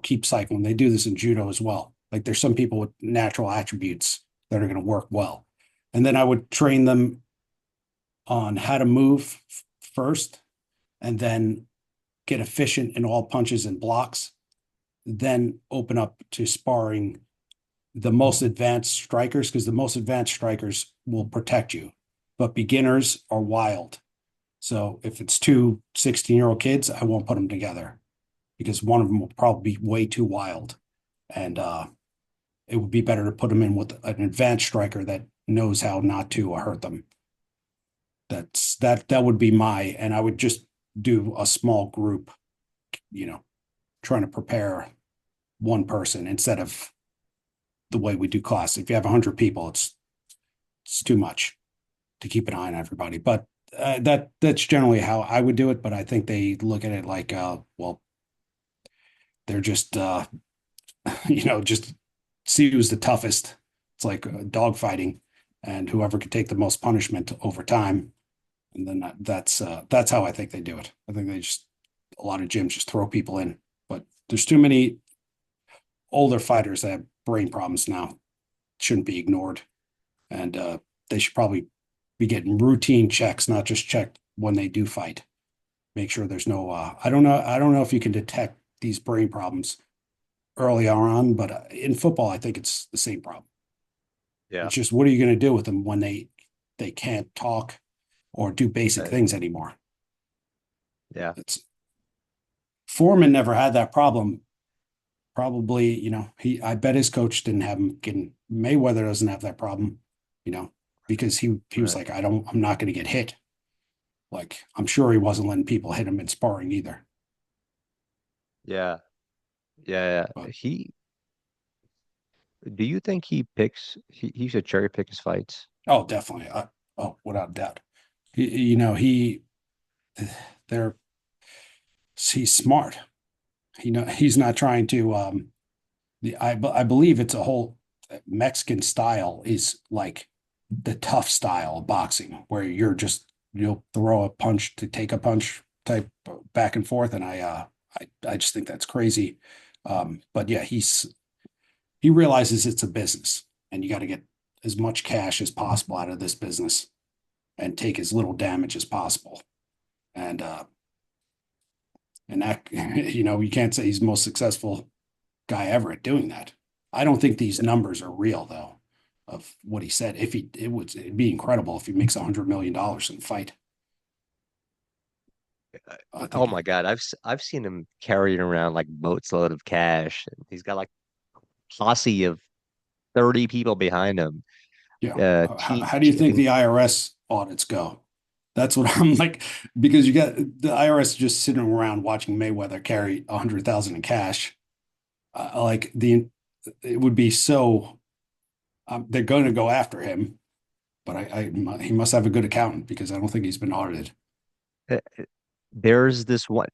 keep cycling. They do this in judo as well. Like there's some people with natural attributes that are going to work well. And then I would train them on how to move first, and then get efficient in all punches and blocks, then open up to sparring the most advanced strikers, because the most advanced strikers will protect you, but beginners are wild. So if it's two 16-year-old kids, I won't put them together, because one of them will probably be way too wild. And it would be better to put them in with an advanced striker that knows how not to hurt them. That would be and I would just do a small group, trying to prepare one person instead of the way we do class. If you have 100 people, it's too much to keep an eye on everybody. But that's generally how I would do it. But I think they look at it like, well, they're just just see who's the toughest. It's like dog fighting. and whoever could take the most punishment over time. And then that's how I think they do it. I think a lot of gyms just throw people in, but there's too many older fighters that have brain problems now. Shouldn't be ignored. And they should probably be getting routine checks, not just checked when they do fight. Make sure there's no, I don't know if you can detect these brain problems early on, but in football, I think it's the same problem. Yeah. It's just, what are you going to do with them when they can't talk or do basic things anymore? Yeah. Foreman never had that problem. Probably, I bet his coach didn't have him getting. Mayweather doesn't have that problem, because he was like, I'm not going to get hit. Like, I'm sure he wasn't letting people hit him in sparring either. Yeah. Yeah. But, Do you think he should cherry pick his fights? oh, definitely. Without a doubt. He's smart. He's not trying to, I believe it's a whole Mexican style is like the tough style of boxing where you'll throw a punch to take a punch type back and forth. And I just think that's crazy. But yeah, he realizes it's a business and you got to get as much cash as possible out of this business and take as little damage as possible. And that, you can't say he's the most successful guy ever at doing that. I don't think these numbers are real though, of what he said. It'd be incredible if he makes $100 million in a fight. Oh my God, I've seen him carrying around like boats load of cash. He's got like a posse of 30 people behind him. Yeah. How do you think the IRS audits go? That's what I'm like, because you got the IRS just sitting around watching Mayweather carry 100,000 in cash. It would be so. They're going to go after him, but he must have a good accountant because I don't think he's been audited. There's this one,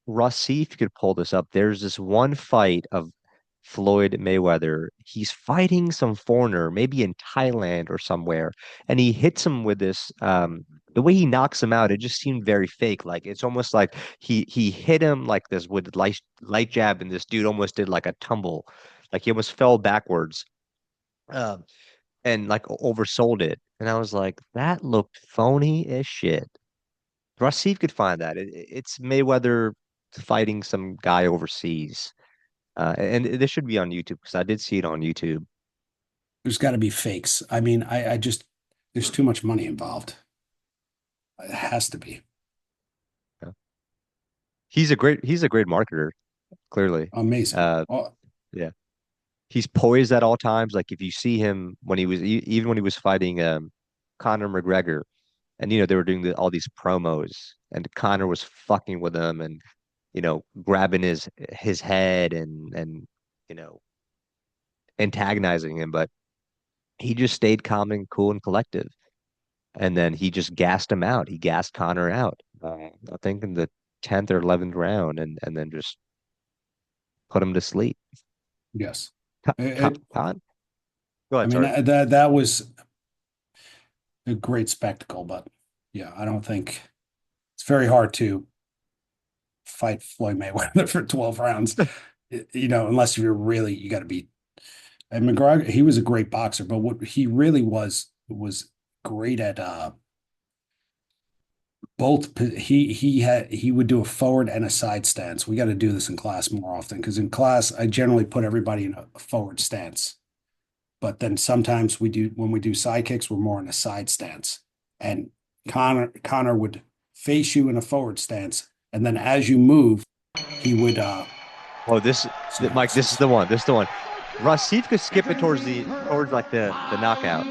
Russ, see if you could pull this up. There's this one fight of Floyd Mayweather. He's fighting some foreigner, maybe in Thailand or somewhere, and he hits him with this. The way he knocks him out, it just seemed very fake. Like it's almost like he hit him like this with light jab, and this dude almost did like a tumble, like he almost fell backwards, and like oversold it. And I was like, that looked phony as shit. Russ, see if you could find that. It's Mayweather fighting some guy overseas. And this should be on YouTube because I did see it on YouTube. There's got to be fakes. I mean, I just there's too much money involved. It has to be. Yeah. He's a great marketer, clearly. Amazing. Yeah. He's poised at all times. Like if you see him when he was even when he was fighting Conor McGregor, and they were doing all these promos, and Conor was fucking with him and grabbing his head and antagonizing him, but he just stayed calm and cool and collective. And then he just gassed him out. He gassed Conor out. I think in the 10th or 11th round, and then just put him to sleep. Yes. Go ahead. I mean, that was a great spectacle, but yeah, I don't think it's very hard to fight Floyd Mayweather for 12 rounds, unless you got to be. And McGregor, he was a great boxer, but what he really was great at both. He would do a forward and a side stance. We got to do this in class more often because in class I generally put everybody in a forward stance, but then sometimes when we do side kicks, we're more in a side stance. And Conor would face you in a forward stance, and then as you move, he would. Mike, this is the one. This is the one. Russ, see if you could skip it towards like the knockout.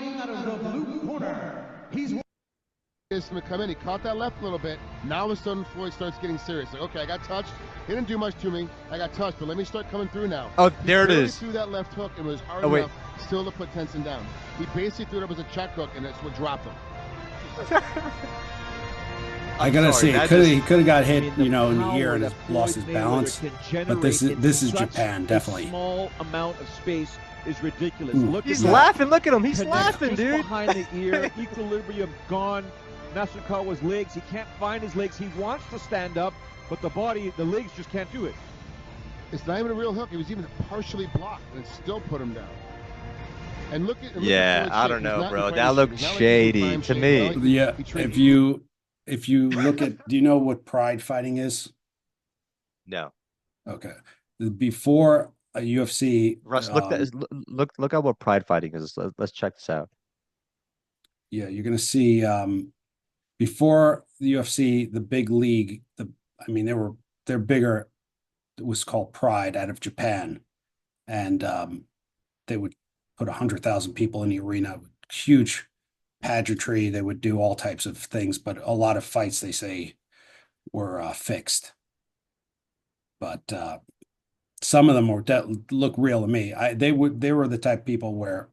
Is to come in. He caught that left a little bit. Now all of a sudden Floyd starts getting serious. Like, okay, I got touched. He didn't do much to me. I got touched, but let me start coming through now. Oh, there it is. He threw that left hook and was hard enough still to put Tenson down. He basically threw it up as a check hook, and that's what dropped him. I gotta say, he could have got hit, in the ear and lost his balance. But this is Japan, definitely. Small amount of space is ridiculous. Ooh. Look He's at that. laughing. Look at him. He's Connects laughing, just dude. behind the ear, equilibrium gone. Nasukawa's legs, he can't find his legs. He wants to stand up, but the legs just can't do it. It's not even a real hook. It was even partially blocked, and it still put him down. And look at Yeah, I don't know, bro. That looked shady to me. Yeah, if you look at, do you know what pride fighting is? No. Okay. Before a UFC, Russ, look at what pride fighting is. Let's check this out. yeah, you're gonna see before the UFC, the big league, they're bigger. It was called Pride out of Japan, and they would put 100,000 people in the arena, huge pageantry. They would do all types of things, but a lot of fights they say were fixed. But some of them look real to me. They were the type of people where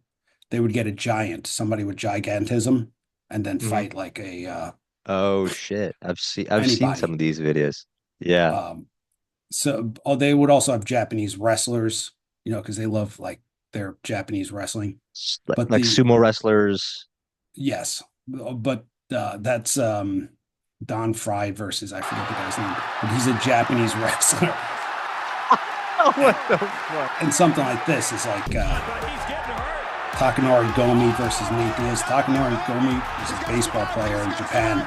they would get a giant, somebody with gigantism, and then fight like a Oh shit. I've seen anybody. some of these videos. Yeah. So they would also have Japanese wrestlers, because they love like their Japanese wrestling. But Like sumo wrestlers. Yes, but that's Don Fry versus, I forget the guy's name, but he's a Japanese wrestler. What the fuck? And something like this is like Takanori Gomi versus Nate Diaz. Takanori Gomi is a baseball player in Japan,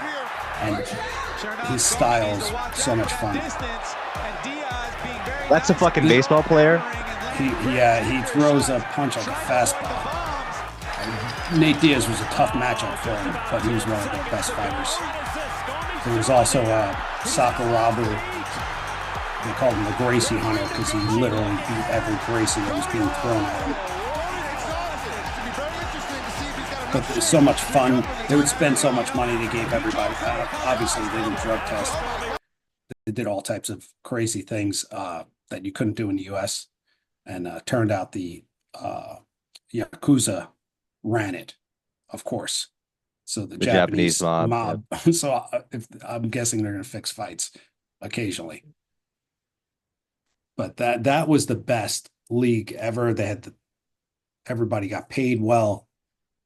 and his style's so much fun. That's a fucking baseball player. He throws a punch like a fastball. Nate Diaz was a tough matchup for him, but he was one of the best fighters. There was also Sakurabu. They called him the Gracie Hunter because he literally beat every Gracie that was being thrown at him. But it was so much fun. They would spend so much money. They gave everybody. Obviously, they didn't drug test. They did all types of crazy things that you couldn't do in the U.S. And turned out the Yakuza ran it, of course. So the Japanese mob. Yeah. So I'm guessing they're going to fix fights occasionally. But that was the best league ever. They had everybody got paid well.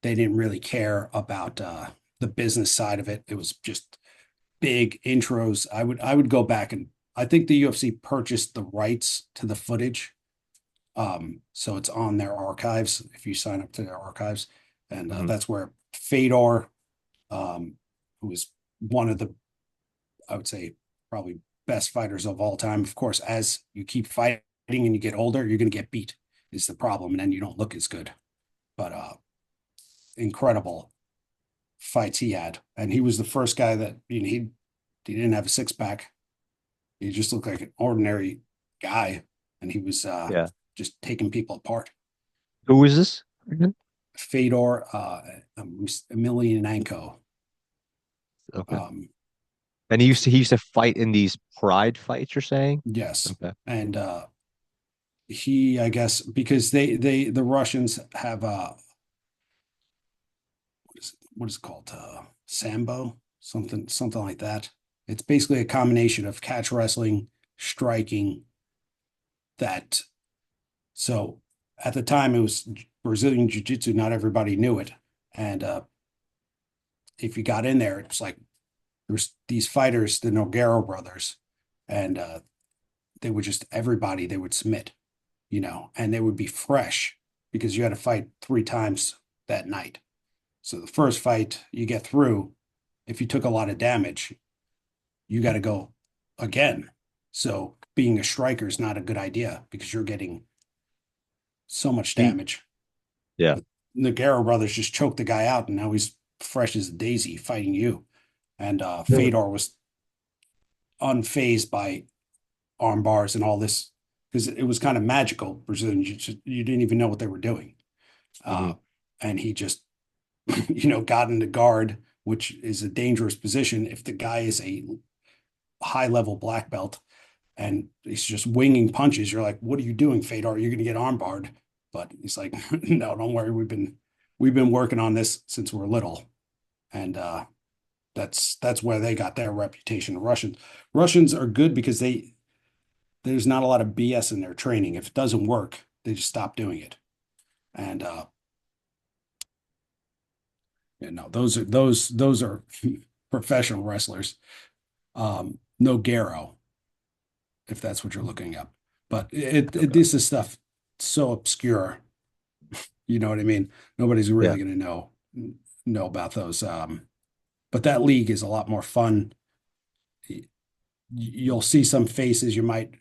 They didn't really care about the business side of it. It was just big intros. I would go back, and I think the UFC purchased the rights to the footage. So it's on their archives if you sign up to their archives. And that's where Fedor, who was one of the, I would say, probably best fighters of all time. Of course, as you keep fighting and you get older, you're going to get beat is the problem. And then you don't look as good. But incredible fights he had. And he was the first guy that, he didn't have a six pack. He just looked like an ordinary guy. And he was just taking people apart. Who was this again? Fedor Emelianenko. Okay. And he used to fight in these pride fights, you're saying? Yes. Okay. And he, I guess, because the Russians have what is it called? Sambo, something like that. It's basically a combination of catch wrestling, striking. So at the time it was Brazilian Jiu-Jitsu. Not everybody knew it, and if you got in there, it's like there's these fighters, the Nogueira brothers, and they would everybody they would submit, and they would be fresh because you had to fight 3 times that night. So the first fight you get through, if you took a lot of damage, you got to go again. So being a striker is not a good idea because you're getting so much damage. Yeah. The Nogueira brothers just choked the guy out, and now he's fresh as a daisy fighting you. And Fedor was unfazed by arm bars and all this because it was kind of magical. Brazilian, you didn't even know what they were doing. And he just, got into guard, which is a dangerous position if the guy is a high-level black belt and he's just winging punches. You're like, what are you doing, Fedor? You're going to get armbarred. But he's like, no, don't worry. We've been working on this since we're little. And that's where they got their reputation. Russians are good because there's not a lot of BS in their training. If it doesn't work, they just stop doing it. And those are professional wrestlers. No Garo, if that's what you're looking up. But this is stuff so obscure. You know what I mean? Nobody's really going to know about those. But that league is a lot more fun. You'll see some faces you might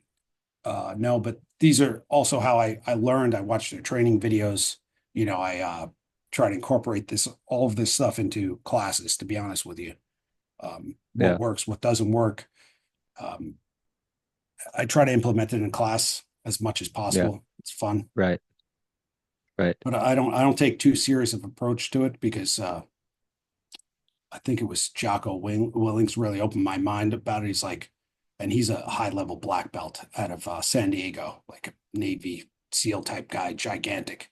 know, but these are also how I learned. I watched their training videos. I try to incorporate all of this stuff into classes, to be honest with you. What works, what doesn't work. I try to implement it in class as much as possible. Yeah. It's fun. Right. But I don't take too serious of approach to it because I think it was Jocko Willings really opened my mind about it. He's a high level black belt out of San Diego, like a Navy SEAL type guy, gigantic.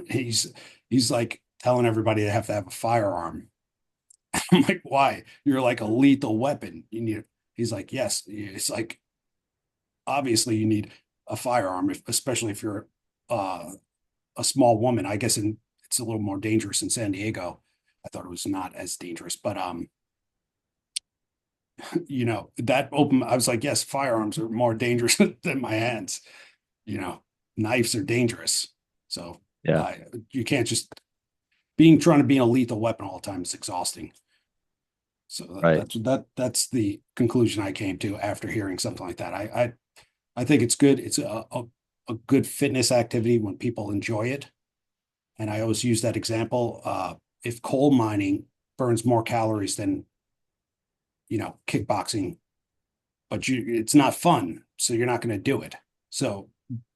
He's like telling everybody they have to have a firearm. I'm like, why? You're like a lethal weapon. He's like, yes. It's like, obviously you need a firearm, especially if you're a small woman. I guess it's a little more dangerous in San Diego. I thought it was not as dangerous, but that open. I was like, yes, firearms are more dangerous than my hands. Knives are dangerous. So you can't just trying to be a lethal weapon all the time is exhausting. So that's the conclusion I came to after hearing something like that. I think it's good. It's a good fitness activity when people enjoy it. And I always use that example. If coal mining burns more calories than, kickboxing, but it's not fun, so you're not going to do it. So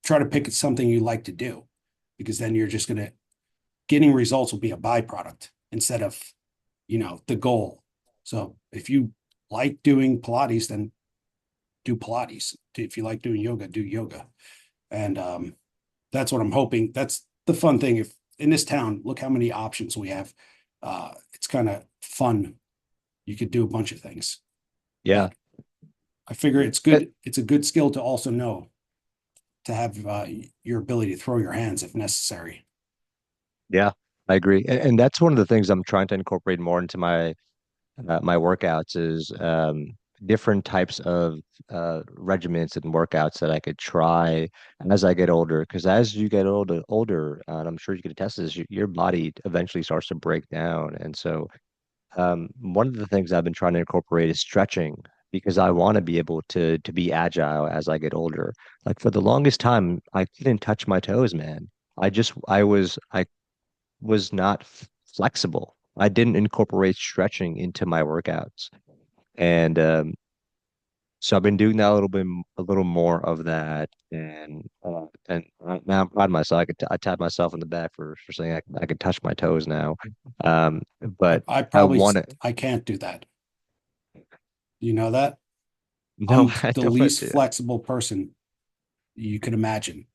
try to pick something you like to do, because then you're just getting results will be a byproduct instead of, the goal. So if you like doing Pilates, then do Pilates. If you like doing yoga, do yoga. And that's what I'm hoping. That's the fun thing. If in this town, look how many options we have. It's kind of fun. You could do a bunch of things. Yeah. But I figure it's good. It's a good skill to also know, to have your ability to throw your hands if necessary. Yeah, I agree. And that's one of the things I'm trying to incorporate more into my workouts is different types of regimens and workouts that I could try as I get older. Because as you get older, and I'm sure you can attest to this, your body eventually starts to break down. And so one of the things I've been trying to incorporate is stretching, because I want to be able to be agile as I get older. Like for the longest time, I couldn't touch my toes, man. I was not flexible. I didn't incorporate stretching into my workouts. And so I've been doing that a little more of that. And now I'm proud of myself. I tap myself in the back for saying I can touch my toes now. But I can't do that. You know that? No, I'm the least flexible person you could imagine.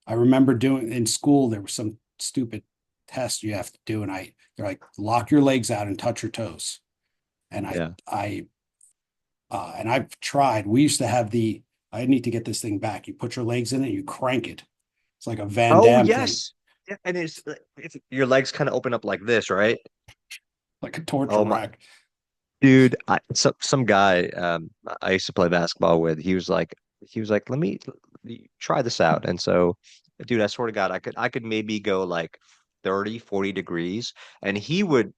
I remember doing in school, there was some stupid test you have to do, and they're like, lock your legs out and touch your toes. And and I've tried. We used to have I need to get this thing back. You put your legs in it, you crank it. It's like a Van Damme thing. Yeah, and it's your legs kind of open up like this, right? Like a torture rack. Dude, some guy I used to play basketball with, he was like, let me try this out. And so, dude, I swear to God, I could maybe go like 30, 40 degrees, and he would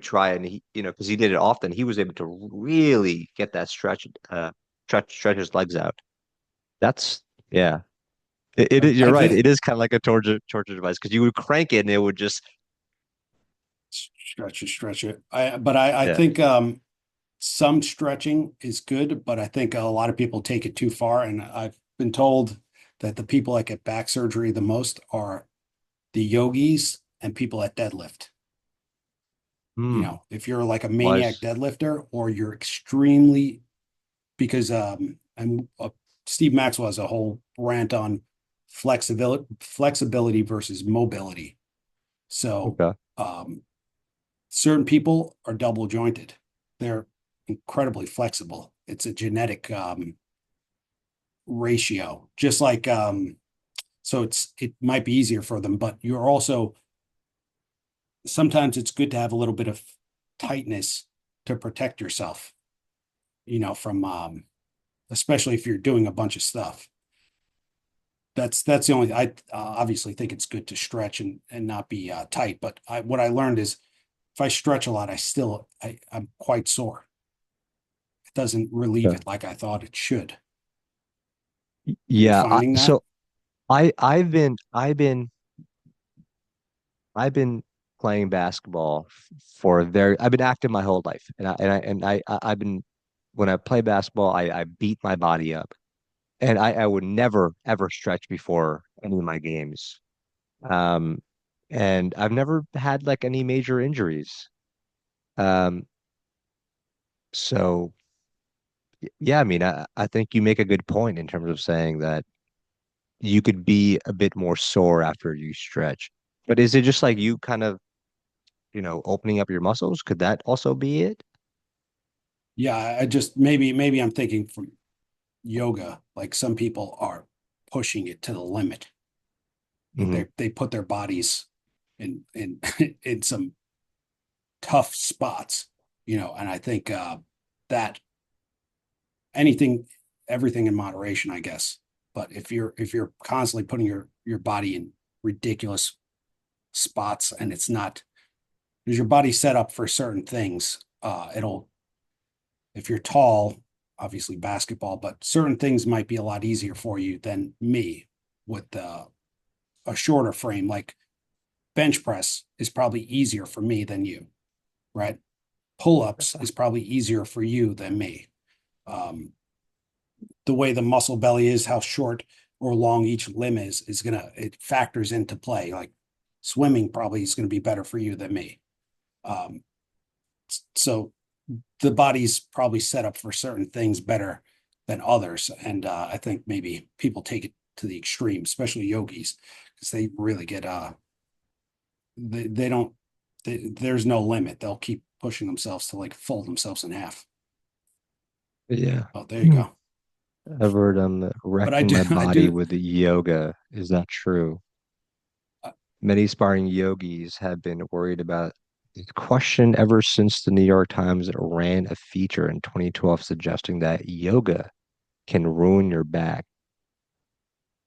try, and he, because he did it often, he was able to really get that stretch his legs out. That's you're right. It is kind of like a torture device, because you would crank it and it would just stretch it. I think some stretching is good, but I think a lot of people take it too far. And I've been told that the people that get back surgery the most are the yogis and people that deadlift. If you're like a maniac deadlifter, or you're extremely, because Steve Maxwell has a whole rant on flexibility versus mobility. So certain people are double jointed. They're incredibly flexible. It's a genetic ratio, just like So it might be easier for them, but you're also, sometimes it's good to have a little bit of tightness to protect yourself, from, especially if you're doing a bunch of stuff. That's the only, I obviously think it's good to stretch and not be tight, but what I learned is if I stretch a lot, I'm quite sore. It doesn't relieve Yeah. it like I thought it should. Are you Yeah. finding that? So I've been playing basketball for a very, I've been active my whole life. I've been, when I play basketball, I beat my body up. And I would never ever stretch before any of my games. Um, and I've never had like any major injuries. Um, so yeah, I mean, I think you make a good point in terms of saying that you could be a bit more sore after you stretch. But is it just like you kind of, opening up your muscles? Could that also be it? Yeah, I just, maybe I'm thinking from yoga, like some people are pushing it to the limit. Like Hmm. they put their bodies in in some tough spots, and I think that anything, everything in moderation, I guess. But if you're constantly putting your body in ridiculous spots, and it's not, because your body's set up for certain things, it'll, if you're tall, obviously basketball, but certain things might be a lot easier for you than me with a shorter frame. Like bench press is probably easier for me than you, right? Pull-ups is probably easier for you than me. Um, the way the muscle belly is, how short or long each limb is it factors into play. Like swimming probably is gonna be better for you than me. Um, so the body's probably set up for certain things better than others. And I think maybe people take it to the extreme, especially yogis, because they really get they don't there's no limit. They'll keep pushing themselves to like fold themselves in half. Yeah. Oh, there you go. I've heard But I wrecking do my I body do with the yoga. Is that true? Many aspiring yogis have been worried about the question ever since the New York Times ran a feature in 2012 suggesting that yoga can ruin your back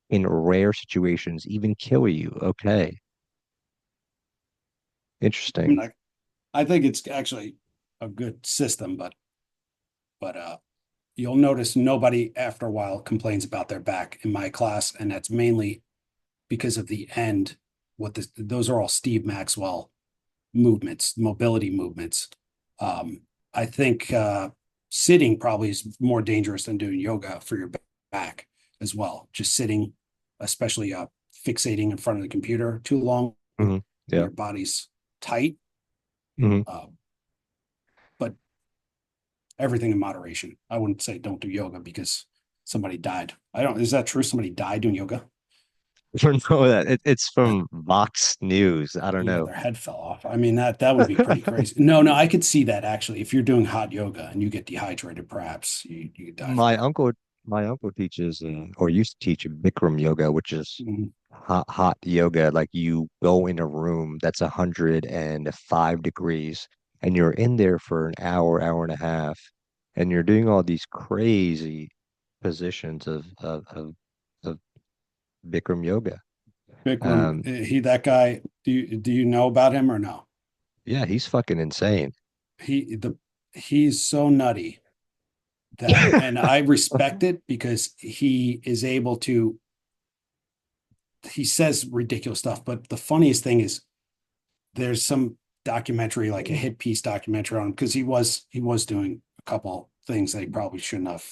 in rare situations, even kill you. Okay, I interesting. mean, I think it's actually a good system, but you'll notice nobody after a while complains about their back in my class, and that's mainly because of the end. Those are all Steve Maxwell movements, mobility movements. Um, I think sitting probably is more dangerous than doing yoga for your back as well. Just sitting, especially fixating in front of the computer too long, Hmm. Yeah. your body's tight. Hmm. Uh, but everything in moderation. I wouldn't say don't do yoga because somebody died. I don't. Is that true? Somebody died doing yoga? I don't know that it's from Vox News. I don't Yeah, know. their head fell off. I mean, that would be pretty crazy. No, I could see that actually. If you're doing hot yoga and you get dehydrated, perhaps you could die from My that. uncle, my uncle teaches or used to teach Bikram yoga, which is Mhm. hot yoga. Like you go in a room that's 105 degrees and you're in there for an hour, hour and a half, and you're doing all these crazy positions of Bikram yoga. Bikram, Um, that guy. Do you know about him or no? yeah, he's fucking insane. He the he's so nutty that, and I respect it because he is able to. He says ridiculous stuff, but the funniest thing is there's some documentary, like a hit piece documentary on him, because he was doing a couple things that he probably shouldn't have.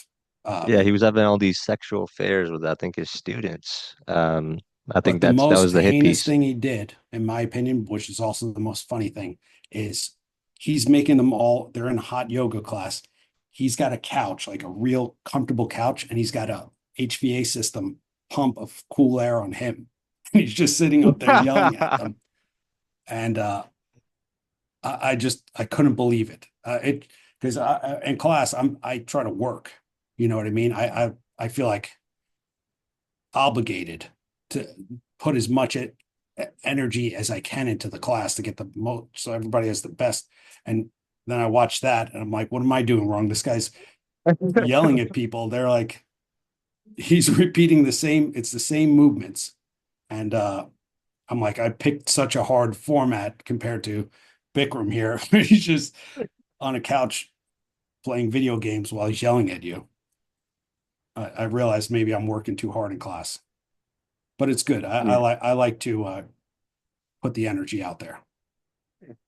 Yeah, Um, he was having all these sexual affairs with, I think, his students. I think but the that most was the hit heinous piece. thing he did, in my opinion, which is also the most funny thing, is he's making them all, they're in hot yoga class. He's got a couch, like a real comfortable couch, and he's got a HVA system pump of cool air on him. And he's just sitting up there yelling at them. And I couldn't believe it. It because in class I try to work. You know what I mean? I feel like obligated to put as much energy as I can into the class to get the most, so everybody has the best. And then I watch that and I'm like, what am I doing wrong? This guy's yelling at people. They're like, he's repeating it's the same movements. And I'm like, I picked such a hard format compared to Bikram here. He's just on a couch playing video games while he's yelling at you. I realized maybe I'm working too hard in class, but it's good. I like to put the energy out there.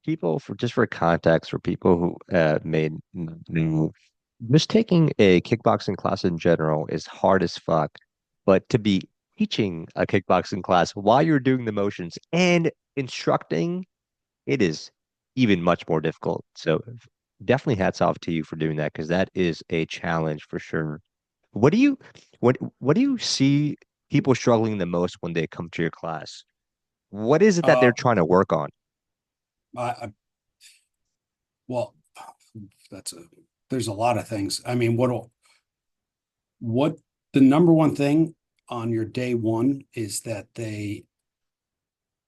People, for context, for people who made new, just taking a kickboxing class in general is hard as fuck. But to be teaching a kickboxing class while you're doing the motions and instructing, it is even much more difficult. So definitely hats off to you for doing that, because that is a challenge for sure. What do you what do you see people struggling the most when they come to your class? What is it that they're Uh, trying to work on? I well, there's a lot of things. I mean, what the number one thing on your day one is that they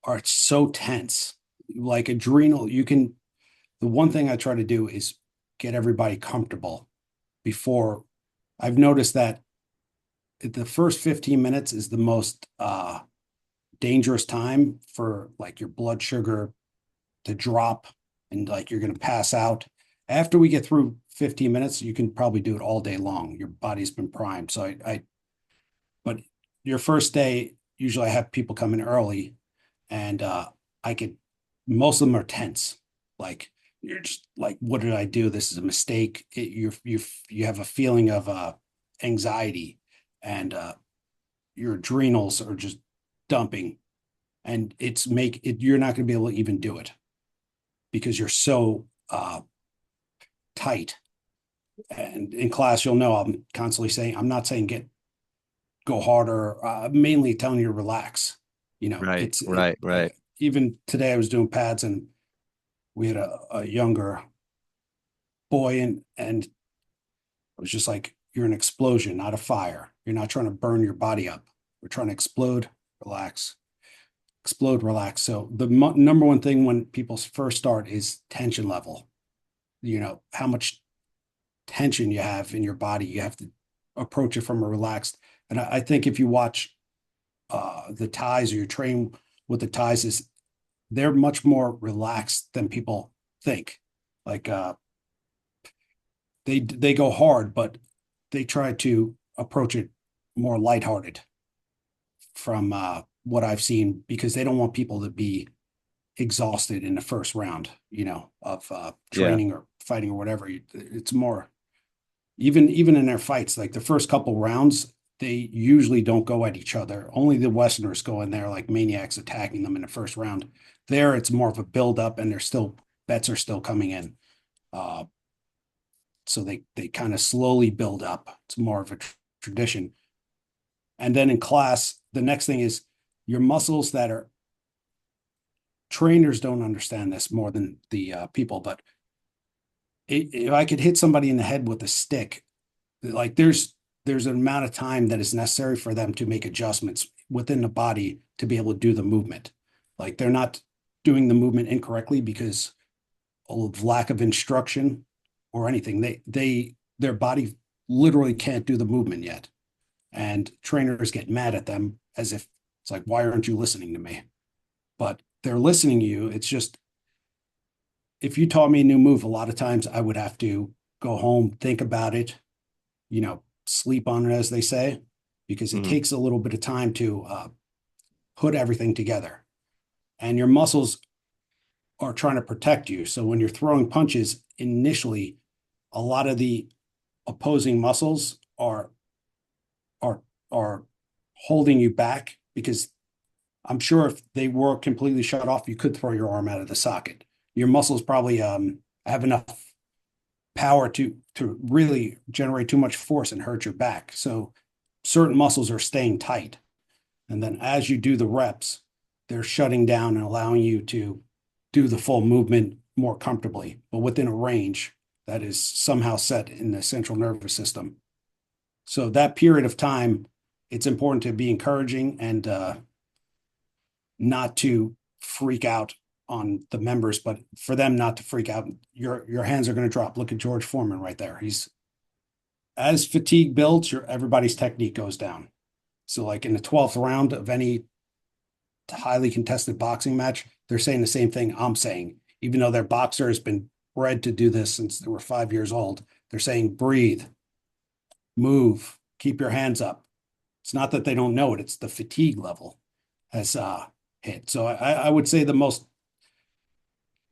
are so tense, like adrenal. The one thing I try to do is get everybody comfortable before. I've noticed that the first 15 minutes is the most dangerous time for like your blood sugar to drop and like you're going to pass out. After we get through 15 minutes, you can probably do it all day long. Your body's been primed. So but your first day, usually I have people come in early and most of them are tense. Like you're just like, what did I do? This is a mistake. You have a feeling of anxiety and your adrenals are just dumping and you're not going to be able to even do it because you're so tight. And in class, you'll know I'm constantly saying, I'm not saying go harder, mainly telling you to relax. You know, Right. Even today I was doing pads and we had a younger boy and it was just like, you're an explosion, not a fire. You're not trying to burn your body up. We're trying to explode, relax. Explode, relax. So the number one thing when people first start is tension level. You know, how much tension you have in your body. You have to approach it from a relaxed. And I think if you watch the Thais or you train with the Thais, they're much more relaxed than people think. Like they go hard, but they try to approach it more lighthearted from what I've seen, because they don't want people to be exhausted in the first round, you know, of training or fighting or whatever. It's more, even in their fights, like the first couple rounds, they usually don't go at each other. Only the Westerners go in there like maniacs attacking them in the first round. There, it's more of a build up, and bets are still coming in. So they kind of slowly build up. It's more of a tradition. And then in class, the next thing is your muscles that are trainers don't understand this more than the people, but if I could hit somebody in the head with a stick, like there's an amount of time that is necessary for them to make adjustments within the body to be able to do the movement. Like they're not doing the movement incorrectly because of lack of instruction or anything. Their body literally can't do the movement yet. And trainers get mad at them as if it's like, why aren't you listening to me? But they're listening to you. It's just, if you taught me a new move, a lot of times I would have to go home, think about it, you know, sleep on it, as they say, because it takes a little bit of time to put everything together. And your muscles are trying to protect you. So when you're throwing punches, initially, a lot of the opposing muscles are holding you back, because I'm sure if they were completely shut off, you could throw your arm out of the socket. Your muscles probably have enough power to really generate too much force and hurt your back. So certain muscles are staying tight. And then as you do the reps, they're shutting down and allowing you to do the full movement more comfortably, but within a range that is somehow set in the central nervous system. So that period of time, it's important to be encouraging and not to freak out on the members, but for them not to freak out. Your hands are going to drop. Look at George Foreman right there. He's as fatigue builds, everybody's technique goes down. So like in the 12th round of any highly contested boxing match, they're saying the same thing I'm saying, even though their boxer has been bred to do this since they were 5 years old. They're saying, breathe, move, keep your hands up. It's not that they don't know it. It's the fatigue level has hit. So I would say the most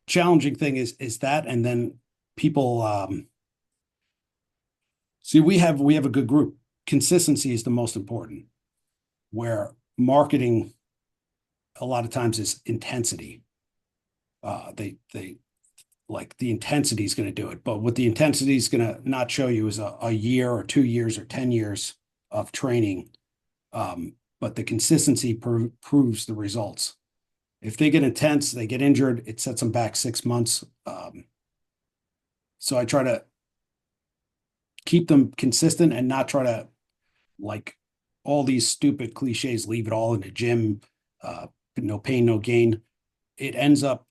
challenging thing is that, and then people see, we have a good group. Consistency is the most important, where marketing a lot of times is intensity. They like the intensity is going to do it, but what the intensity is going to not show you is a year or 2 years or 10 years of training. But the consistency proves the results. If they get intense, they get injured, it sets them back 6 months. So I try to keep them consistent and not try to, like, all these stupid cliches, leave it all in the gym, no pain, no gain. It ends up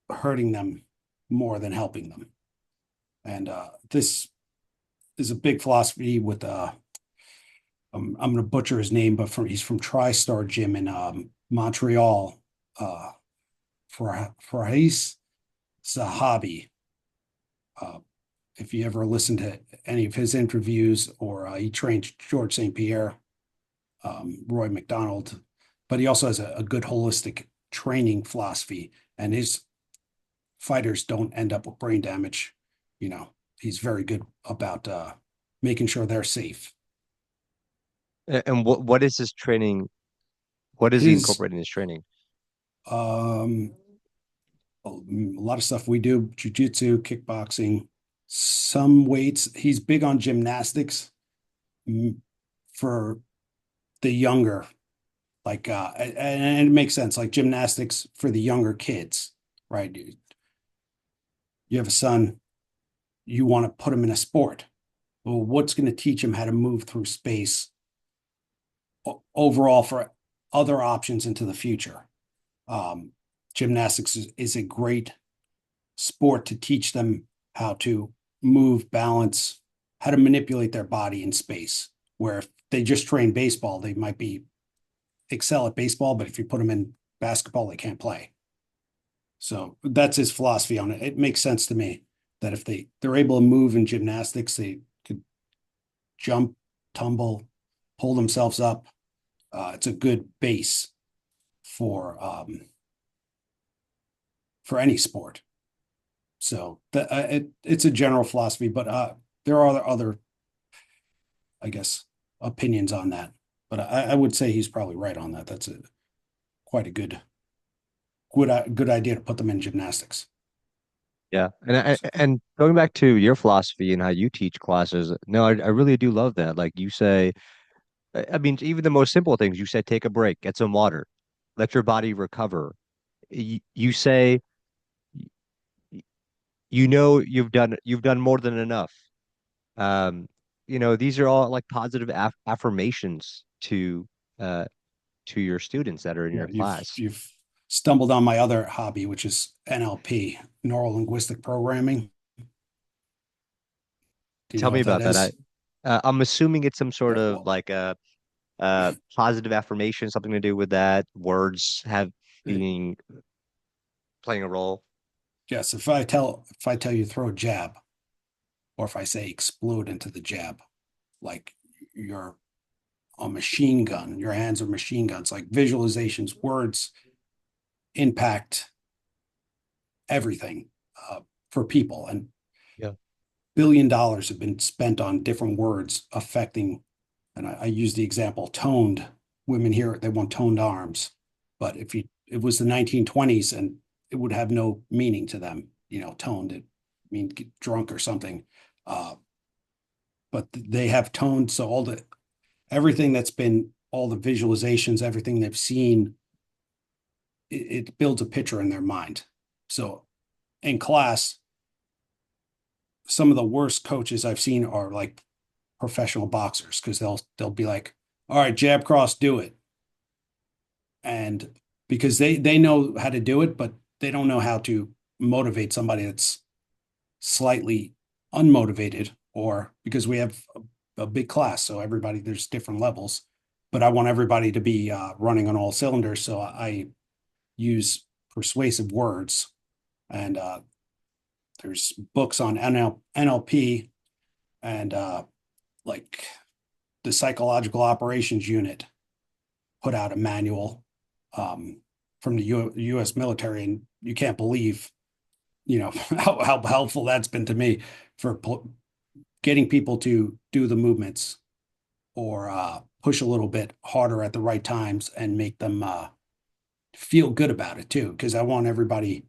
hurting them more than helping them. And this is a big philosophy with I'm going to butcher his name, but he's from TriStar Gym in Montreal. Faris Zahabi. If you ever listen to any of his interviews, or he trained George St. Pierre, Roy McDonald, but he also has a good holistic training philosophy, and his fighters don't end up with brain damage. You know, he's very good about making sure they're safe. And what is his training? What is he incorporating in his training? A lot of stuff we do: jiu-jitsu, kickboxing, some weights. He's big on gymnastics for the younger, like and it makes sense, like gymnastics for the younger kids, right? You have a son, you want to put him in a sport. Well, what's going to teach him how to move through space overall for other options into the future? Gymnastics is a great sport to teach them how to move, balance, how to manipulate their body in space. Where if they just train baseball, they might excel at baseball, but if you put them in basketball, they can't play. So that's his philosophy on it. It makes sense to me that if they're able to move in gymnastics, they could jump, tumble, pull themselves up. It's a good base for any sport. So it's a general philosophy, but there are other, I guess, opinions on that. But I would say he's probably right on that. That's quite a good idea to put them in gymnastics. Yeah, and going back to your philosophy and how you teach classes, no, I really do love that. Like you say, I mean, even the most simple things. You say, take a break, get some water, let your body recover. You say, you know, you've done more than enough. Um, these are all like positive affirmations uh to your students that are in Yeah, your class. you've stumbled on my other hobby, which is NLP, Neuro-Linguistic Programming. Do you Tell know me what that about that. is? I'm assuming it's some sort Yeah, of well, like a positive affirmation, something to do with that. Words have being playing a role. yes. If I tell you throw a jab, or if I say explode into the jab, like you're a machine gun, your hands are machine guns, like visualizations, words impact everything for people. And Yeah. $1 billion have been spent on different words affecting, and I use the example toned. Women here, they want toned arms. But if it was the 1920s, and it would have no meaning to them, toned, it mean get drunk or something. But they have toned, so everything that's been, all the visualizations, everything they've seen, it builds a picture in their mind. So in class, some of the worst coaches I've seen are like professional boxers, because they'll be like, all right, jab cross, do it. And because they know how to do it, but they don't know how to motivate somebody that's slightly unmotivated, or because we have a big class, so everybody, there's different levels, but I want everybody to be running on all cylinders. So I use persuasive words, and there's books on NLP, and like the psychological operations unit put out a manual from the U.S. military, and you can't believe, how helpful that's been to me for getting people to do the movements, or push a little bit harder at the right times and make them feel good about it too. Because I want everybody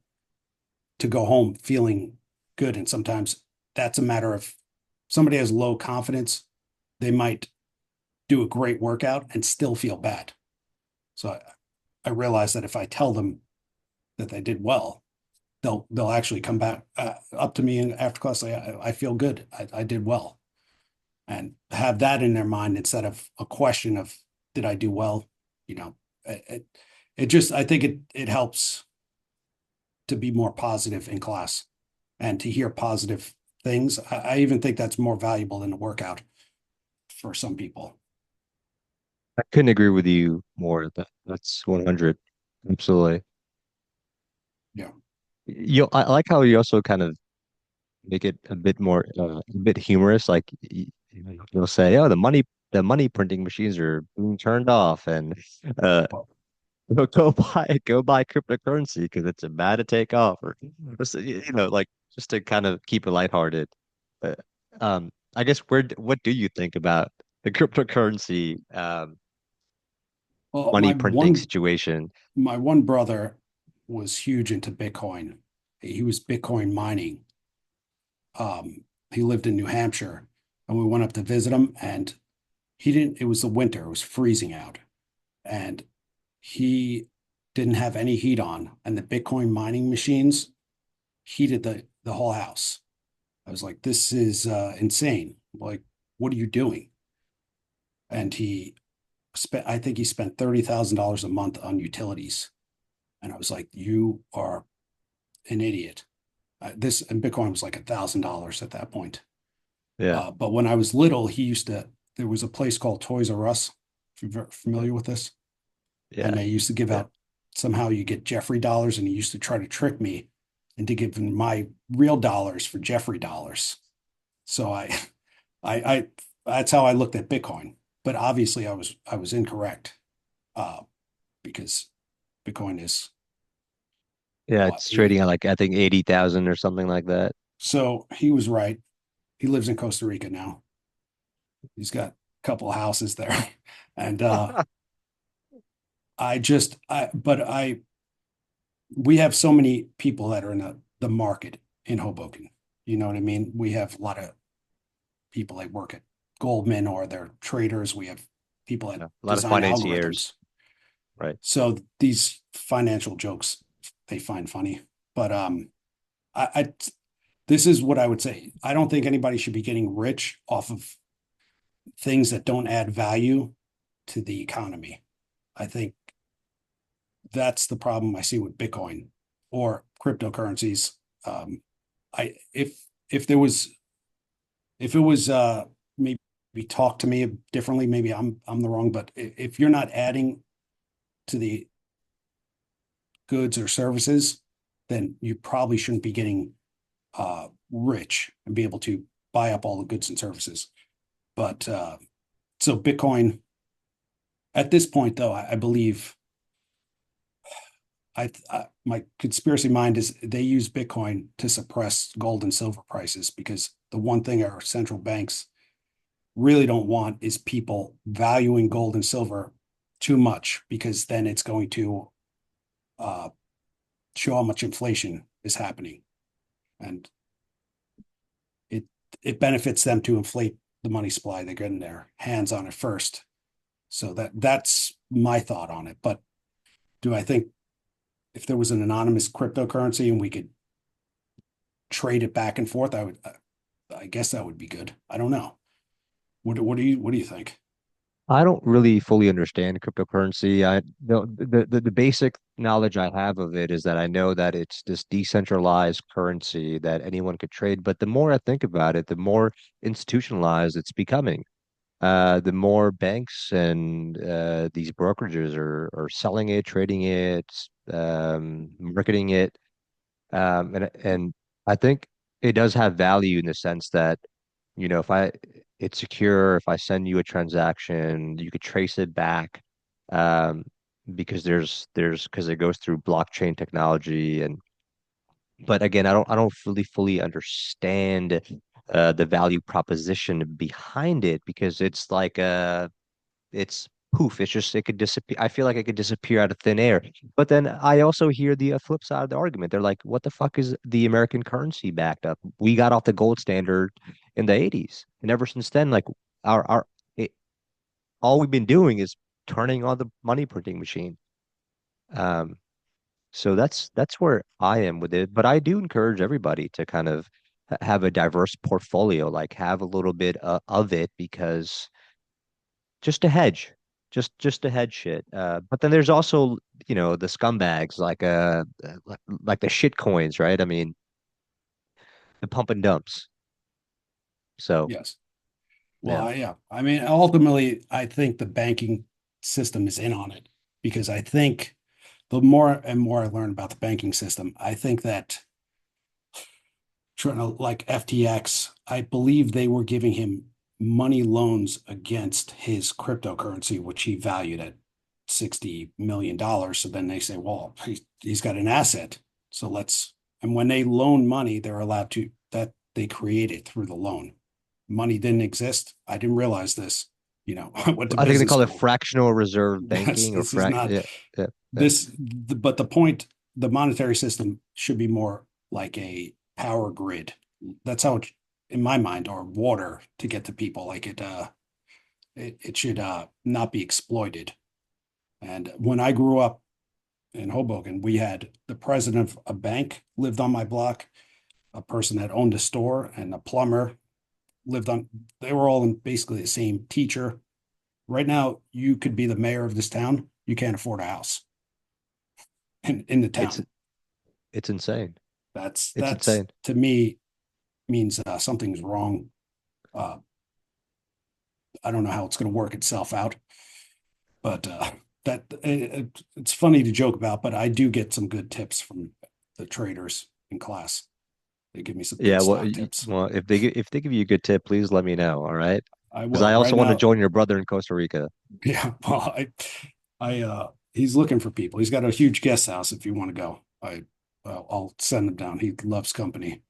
to go home feeling good. And sometimes that's a matter of somebody has low confidence. They might do a great workout and still feel bad. So I realize that if I tell them that they did well, they'll actually come back up to me and after class say, I feel good. I did well. And have that in their mind instead of a question of, did I do well? It just, I think it helps to be more positive in class and to hear positive things. I even think that's more valuable than a workout for some people. I couldn't agree with you more. That's 100. Absolutely. Yeah. I like how you also kind of make it a bit more, a bit humorous. Like you'll say, "Oh, the money printing machines are being turned off," and uh, go buy cryptocurrency because it's bad to take off, or just, like just to kind of keep it lighthearted. Uh, I guess what do you think about the cryptocurrency Well, money printing situation? my one brother was huge into Bitcoin. He was Bitcoin mining. He lived in New Hampshire, and we went up to visit him, and it was the winter, it was freezing out, and he didn't have any heat on, and the Bitcoin mining machines heated the whole house. I was like, this is insane. Like, what are you doing? And I think he spent $30,000 a month on utilities. And I was like, you are an idiot. And Bitcoin was like $1,000 at that point. Yeah, But when I was little, there was a place called Toys R Us, if you're familiar with this. And yeah, they used to give yeah. out, somehow you get Jeffrey dollars, and he used to try to trick me into giving my real dollars for Jeffrey dollars. So I that's how I looked at Bitcoin. But obviously I was incorrect, uh, because Bitcoin is Yeah, what? it's trading at like I think 80,000 or something like that. So he was right. He lives in Costa Rica now. He's got a couple of houses there. And we have so many people that are in the market in Hoboken. You know what I mean? We have a lot of people that work at Goldman, or they're traders. We have people that Yeah, a lot of design financiers, algorithms. right? So these financial jokes they find funny. But I this is what I would say. I don't think anybody should be getting rich off of things that don't add value to the economy. I think that's the problem I see with Bitcoin or cryptocurrencies. Um, I if there was if it was maybe talk to me differently, maybe I'm the wrong, but if you're not adding to the goods or services, then you probably shouldn't be getting rich and be able to buy up all the goods and services. But so Bitcoin at this point, though, I believe my conspiracy mind is they use Bitcoin to suppress gold and silver prices, because the one thing our central banks really don't want is people valuing gold and silver too much, because then it's going to show how much inflation is happening, and it benefits them to inflate the money supply. They're getting their hands on it first. So that's my thought on it. But do I think if there was an anonymous cryptocurrency and we could trade it back and forth, I guess that would be good. I don't know. What do you think? I don't really fully understand cryptocurrency. The basic knowledge I have of it is that I know that it's this decentralized currency that anyone could trade. But the more I think about it, the more institutionalized it's becoming. The more banks and these brokerages are selling it, trading it, marketing it, and I think it does have value in the sense that, if it's secure. If I send you a transaction, you could trace it back, um, because because it goes through blockchain technology. And but again, I don't really fully understand the value proposition behind it because it's like it's poof. It could disappear. I feel like it could disappear out of thin air. But then I also hear the flip side of the argument. They're like, what the fuck is the American currency backed up? We got off the gold standard in the 80s. And ever since then, like our it, all we've been doing is turning on the money printing machine. Um, so that's where I am with it. But I do encourage everybody to kind of have a diverse portfolio, like have a little bit of it because just to hedge, just to hedge shit. But then there's also, the scumbags like the shit coins, right? I mean, the pump and dumps. So Yes. Well, yeah, yeah. I mean, ultimately, I think the banking system is in on it because I think the more and more I learn about the banking system, I think that trying to like FTX, I believe they were giving him money loans against his cryptocurrency, which he valued at $60 million. So then they say, well, he's got an asset. So and when they loan money, they're allowed to, that they create it through the loan. Money didn't exist. I didn't realize this. I went to I think they business call it school. fractional reserve Yes, banking or this is not yeah, yeah, yeah. this, but the point, the monetary system should be more like a power grid. That's how it, in my mind, or water to get to people. Like it should not be exploited. And when I grew up in Hoboken, we had the president of a bank lived on my block, a person that owned a store, and a plumber lived on. They were all in basically the same teacher. Right now, you could be the mayor of this town. You can't afford a house in the It's town. it's insane. It's That's insane. to me means something's wrong. Uh, I don't know how it's going to work itself out, but it's funny to joke about. But I do get some good tips from the traders in class. They give me some good Yeah, well, stock tips. well, if they give you a good tip, please let me know. All right, I because will I right also want to now. join your brother in Costa Rica. Yeah, well, he's looking for people. He's got a huge guest house. If you want to go, I'll send him down. He loves company,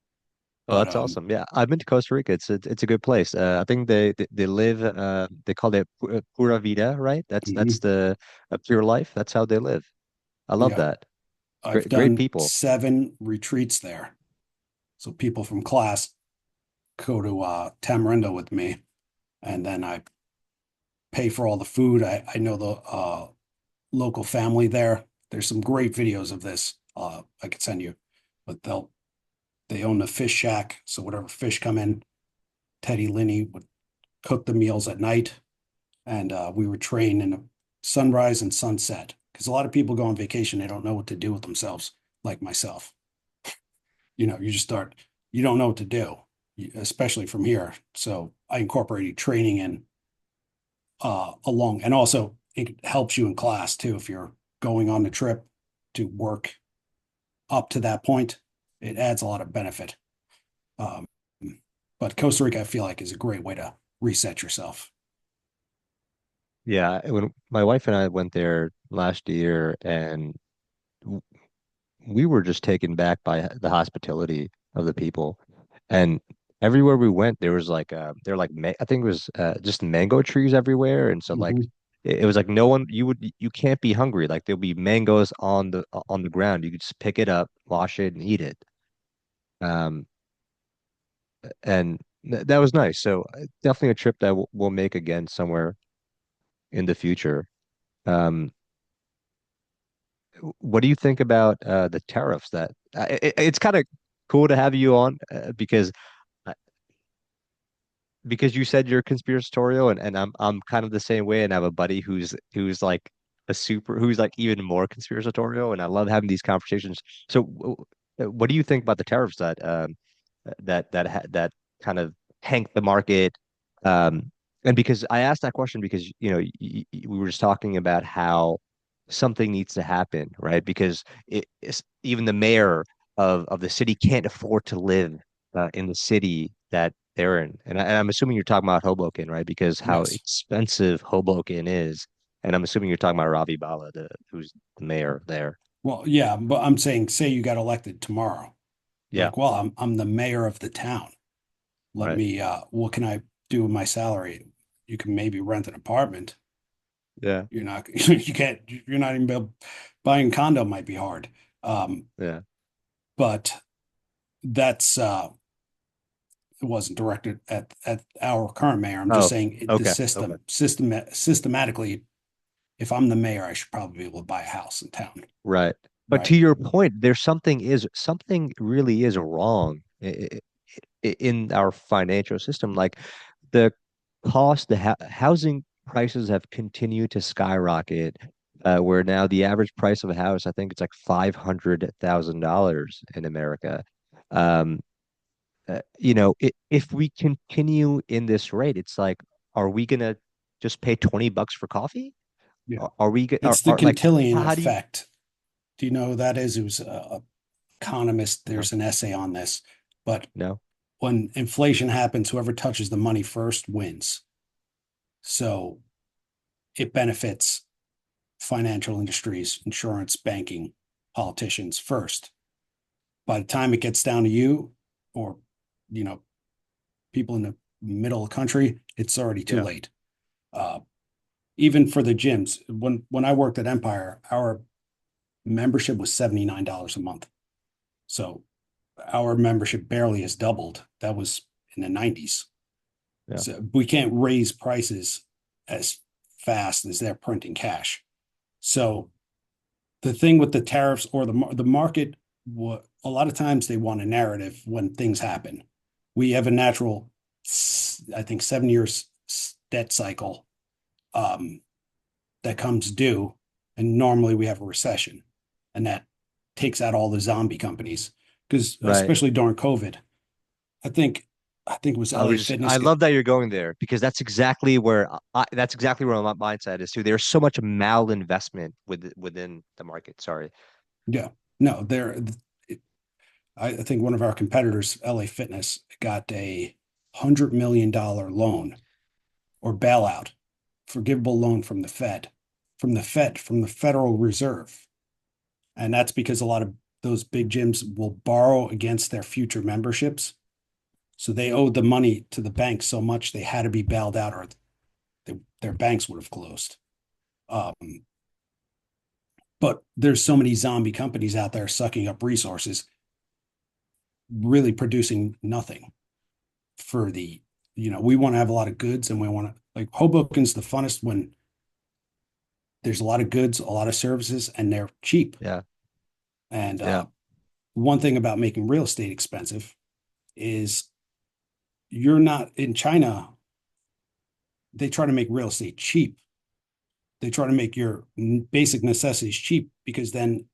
Oh, but that's awesome. Yeah, I've been to Costa Rica. It's a good place. I think they live. They call it pura vida, right? That's mhm, the pure life. That's how they live. I love yeah, that. I've Great done people. 7 retreats there. So people from class go to Tamarindo with me, and then I pay for all the food. I know the local family there. There's some great videos of this. I could send you, but they own the fish shack. So whatever fish come in, Teddy Linney would cook the meals at night, and we would train in the sunrise and sunset. Because a lot of people go on vacation, they don't know what to do with themselves, like myself. You just start, you don't know what to do, especially from here. So I incorporated training in along, and also it helps you in class too. If you're going on the trip to work up to that point, it adds a lot of benefit. Um, but Costa Rica, I feel like, is a great way to reset yourself. Yeah, when my wife and I went there last year, and w- we were just taken back by the hospitality of the people. And everywhere we went, there was like there were like ma I think it was just mango trees everywhere, and so like Mhm. it was like no one you can't be hungry. Like there'll be mangoes on the ground. You could just pick it up, wash it, and eat it. Um, and that was nice. So definitely a trip that we'll make again somewhere in the future. Um, what do you think about the tariffs that it's kind of cool to have you on because because you said you're conspiratorial, and I'm kind of the same way, and I have a buddy who's like who's like even more conspiratorial, and I love having these conversations. So, what do you think about the tariffs that kind of tanked the market? Um, and because I asked that question because we were just talking about how something needs to happen, right? Because even the mayor of the city can't afford to live in the city that they're in. And I'm assuming you're talking about Hoboken, right? Because how Yes. expensive Hoboken is. And I'm assuming you're talking about Ravi Bala, who's the mayor there. Well, yeah, but I'm saying, say you got elected tomorrow. You're Yeah, like, well, I'm the mayor of the town. Let right. me, what can I do with my salary? You can maybe rent an apartment. Yeah, You're not, you can't, you're not even buying a condo might be hard. Um, yeah. but that's, it wasn't directed at our current mayor. I'm just Oh, saying the okay, okay. systematically, if I'm the mayor, I should probably be able to buy a house in town. Right. But Right. to your point, there's something really is wrong in our financial system. Like the housing prices have continued to skyrocket, where now the average price of a house, I think it's like $500,000 in America. Um, if we continue in this rate, it's like, are we gonna just pay 20 bucks for coffee? Yeah. Are we It's the are like Cantillon how do you effect. Do you know who that is? It was a economist. no There's an essay on this. But no when inflation happens, whoever touches the money first wins. So it benefits financial industries, insurance, banking, politicians first. By the time it gets down to you or, you know, people in the middle of the country, it's already too yeah late. Uh, Even for the gyms, when I worked at Empire, our membership was $79 a month. So our membership barely has doubled. That was in the 90s. yeah So we can't raise prices as fast as they're printing cash. So the thing with the tariffs or the market, what a lot of times they want a narrative when things happen. We have a natural, I think, 7 years debt cycle that comes due, and normally we have a recession, and that takes out all the zombie companies. Because right. especially during COVID, I think it was LA I Fitness. love that you're going there because that's exactly where my mindset is too. There's so much malinvestment within the market. Sorry. Yeah, no, there. I think one of our competitors, LA Fitness, got a $100 million loan or bailout, forgivable loan from the from the Federal Reserve, and that's because a lot of those big gyms will borrow against their future memberships. So they owed the money to the bank so much they had to be bailed out, or their banks would have closed. Um, but there's so many zombie companies out there sucking up resources, really producing nothing for the, we want to have a lot of goods, and we want to, like, Hoboken's the funnest when there's a lot of goods, a lot of services, and they're cheap. Yeah. And Yeah. one thing about making real estate expensive is you're not in China. They try to make real estate cheap. They try to make your basic necessities cheap because then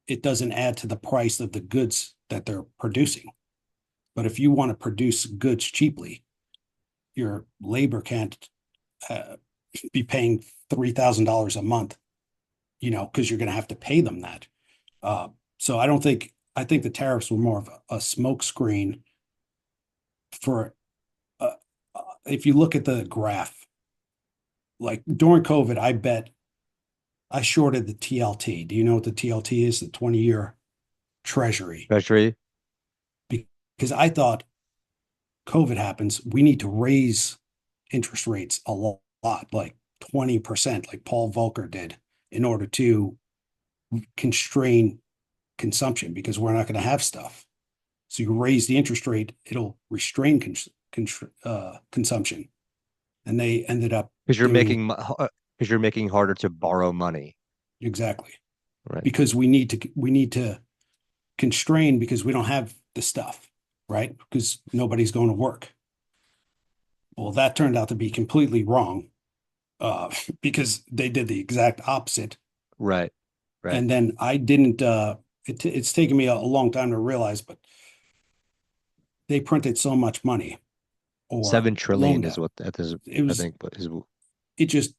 it doesn't add to the price of the goods that they're producing. But if you want to produce goods cheaply, your labor can't be paying $3,000 a month, because you're going to have to pay them that. So I think the tariffs were more of a smoke screen for, if you look at the graph, like during COVID, I bet I shorted the TLT. Do you know what the TLT is? The 20-year treasury. Treasury. Because I thought COVID happens, we need to raise interest rates a lot, like 20%, like Paul Volcker did, in order to constrain consumption because we're not going to have stuff. So you raise the interest rate, it'll restrain consumption. And they ended up Because doing you're making harder to borrow money. exactly, Right. because we need to constrain because we don't have the stuff, right? Because nobody's going to work. Well, that turned out to be completely wrong, because they did the exact opposite. Right. Right. And then I didn't, it's taken me a long time to realize, but they printed so much money or 7 trillion loaned is out. what that is. It I was, think is it just,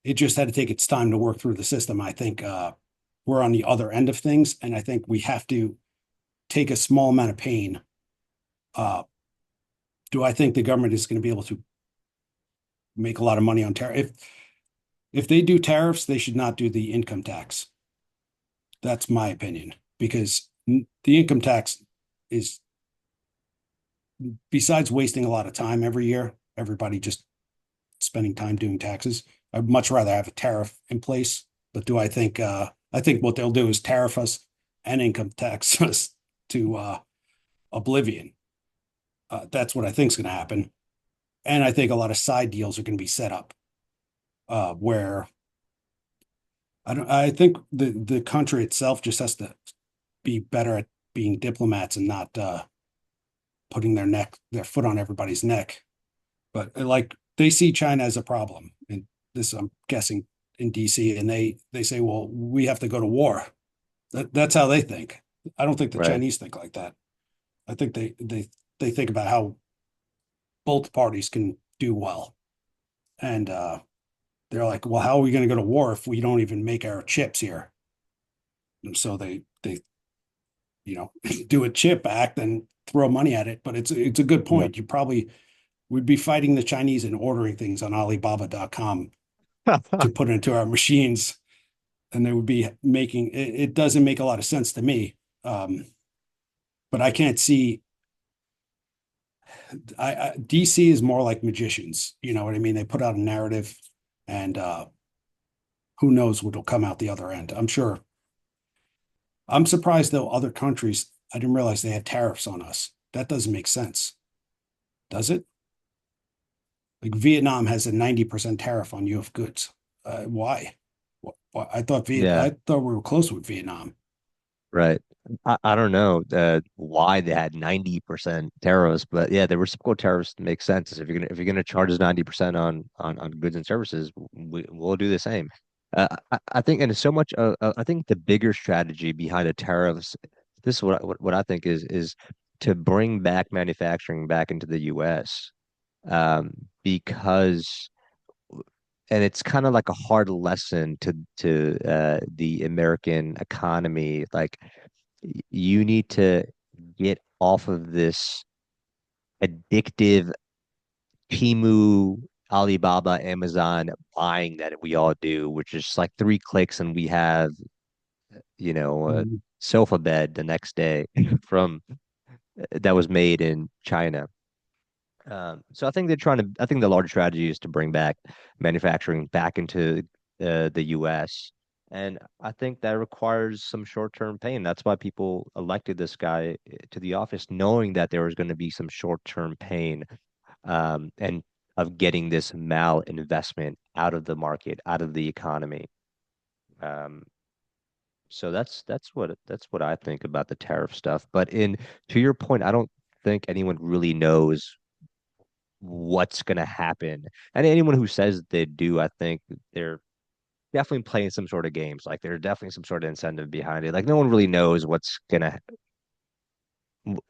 it just had to take its time to work through the system. I think, we're on the other end of things, and I think we have to take a small amount of pain. Uh, do I think the government is going to be able to make a lot of money on tariff? If they do tariffs, they should not do the income tax. That's my opinion, because the income tax is, besides wasting a lot of time every year, everybody just spending time doing taxes. I'd much rather have a tariff in place. But do I think what they'll do is tariff us and income tax us to oblivion. That's what I think is going to happen. And I think a lot of side deals are going to be set up, where I think the country itself just has to be better at being diplomats and not putting their foot on everybody's neck. But like, they see China as a problem, and this, I'm guessing, in DC, and they say, well, we have to go to war. That's how they think. I don't think the right. Chinese think like that. I think they think about how both parties can do well. And they're like, well, how are we going to go to war if we don't even make our chips here? And so they do a chip act and throw money at it. But it's a good point. You probably would be fighting the Chinese and ordering things on Alibaba.com to put into our machines, and they would be making it. It doesn't make a lot of sense to me. But I can't see. DC is more like magicians. You know what I mean? They put out a narrative, and who knows what will come out the other end. I'm sure. I'm surprised though, other countries, I didn't realize they had tariffs on us. That doesn't make sense. Does it? Like, Vietnam has a 90% tariff on U.S. goods. Why? I thought Yeah. I thought we were close with Vietnam. Right. I don't know why they had 90% tariffs, but yeah, the reciprocal tariffs make sense. If you're gonna charge us 90% on goods and services, we'll do the same. I think, and so much. I think the bigger strategy behind the tariffs, this is what I think is to bring back manufacturing back into the U.S. Because, and it's kind of like a hard lesson to the American economy. Like, you need to get off of this addictive Temu, Alibaba, Amazon buying that we all do, which is like 3 clicks and we have, a Mhm. sofa bed the next day from that was made in China. So I think I think the larger strategy is to bring back manufacturing back into the US. And I think that requires some short-term pain. That's why people elected this guy to the office, knowing that there was going to be some short-term pain, and of getting this malinvestment out of the market, out of the economy. Um, so that's what I think about the tariff stuff. But to your point, I don't think anyone really knows what's going to happen. And anyone who says they do, I think they're definitely playing some sort of games. Like, there's definitely some sort of incentive behind it. Like, no one really knows what's gonna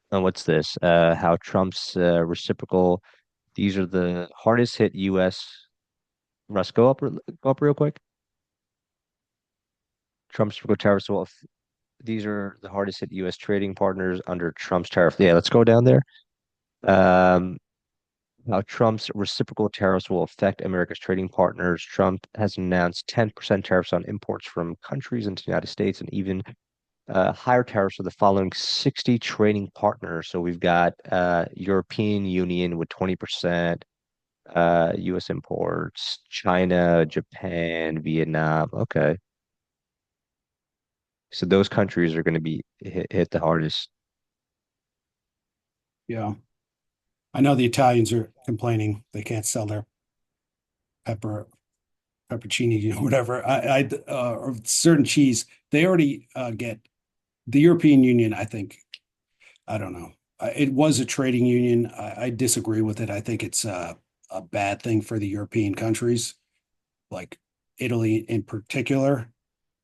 what's this? How Trump's reciprocal. These are the hardest hit U.S. Russ, go up real quick. Trump's reciprocal tariffs. Well, these are the hardest hit U.S. trading partners under Trump's tariff. Yeah, let's go down there. Um, how Trump's reciprocal tariffs will affect America's trading partners. Trump has announced 10% tariffs on imports from countries into the United States, and even higher tariffs for the following 60 trading partners. So we've got European Union with 20%, U.S. imports, China, Japan, Vietnam. Okay. So those countries are going to be hit the hardest. Yeah. I know the Italians are complaining they can't sell their peppercini, whatever. Or certain cheese. They already get the European Union. I think, I don't know. It was a trading union. I disagree with it. I think it's a bad thing for the European countries, like Italy in particular.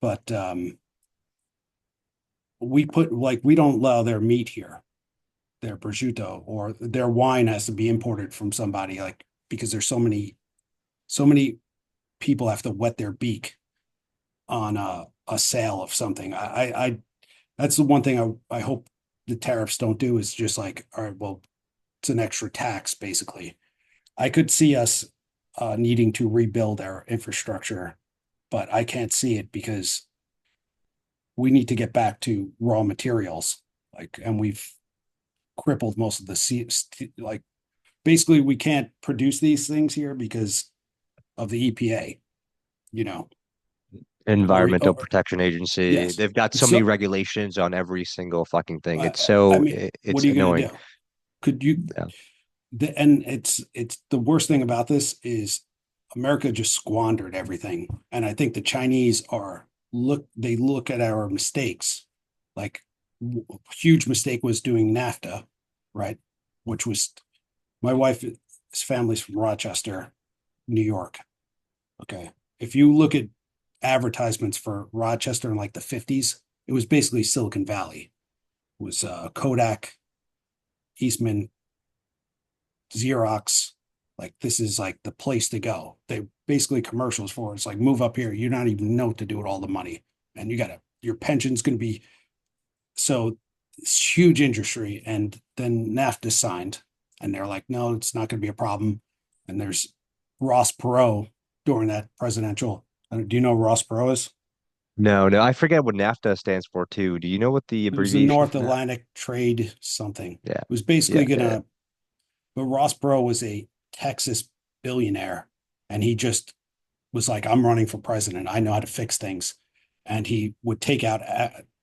But we don't allow their meat here, their prosciutto, or their wine has to be imported from somebody, like because there's so many people have to wet their beak on a sale of something. I that's the one thing I hope the tariffs don't do is just like, all right, well, it's an extra tax, basically. I could see us needing to rebuild our infrastructure, but I can't see it because we need to get back to raw materials. Like, and we've crippled most of like, basically, we can't produce these things here because of the EPA, you know, Environmental Protection Agency. yes. They've got so many So, regulations on every single fucking thing. It's I so mean, what it's are you going to annoying. do? Could you, Yeah. and it's the worst thing about this is America just squandered everything. And I think the Chinese they look at our mistakes. Like, huge mistake was doing NAFTA, right? Which was, my wife's family's from Rochester, New York. Okay. If you look at advertisements for Rochester in like the 50s, it was basically Silicon Valley. It was Kodak, Eastman, Xerox. Like, this is like the place to go. They basically commercials for it's like, move up here. You don't even know what to do with all the money. And your pension's going to be, so it's huge industry. And then NAFTA signed and they're like, no, it's not going to be a problem. And there's Ross Perot during that presidential. Do you know who Ross Perot is? No, no, I forget what NAFTA stands for too. Do you know what the It was the abbreviation North for that? Atlantic Trade something. Yeah, It was basically yeah, yeah. gonna, but Ross Perot was a Texas billionaire, and he just was like, "I'm running for president. I know how to fix things." And he would take out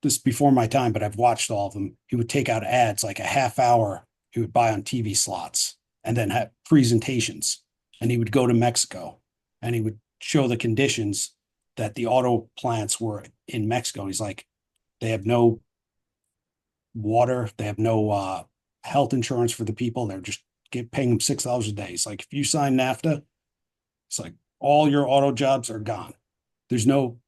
this before my time, but I've watched all of them. He would take out ads like a half hour. He would buy on TV slots and then have presentations. And he would go to Mexico, and he would show the conditions that the auto plants were in Mexico. He's like, they have no water. They have no health insurance for the people. They're just paying them $6 a day. It's like, if you sign NAFTA, it's like all your auto jobs are gone. There's no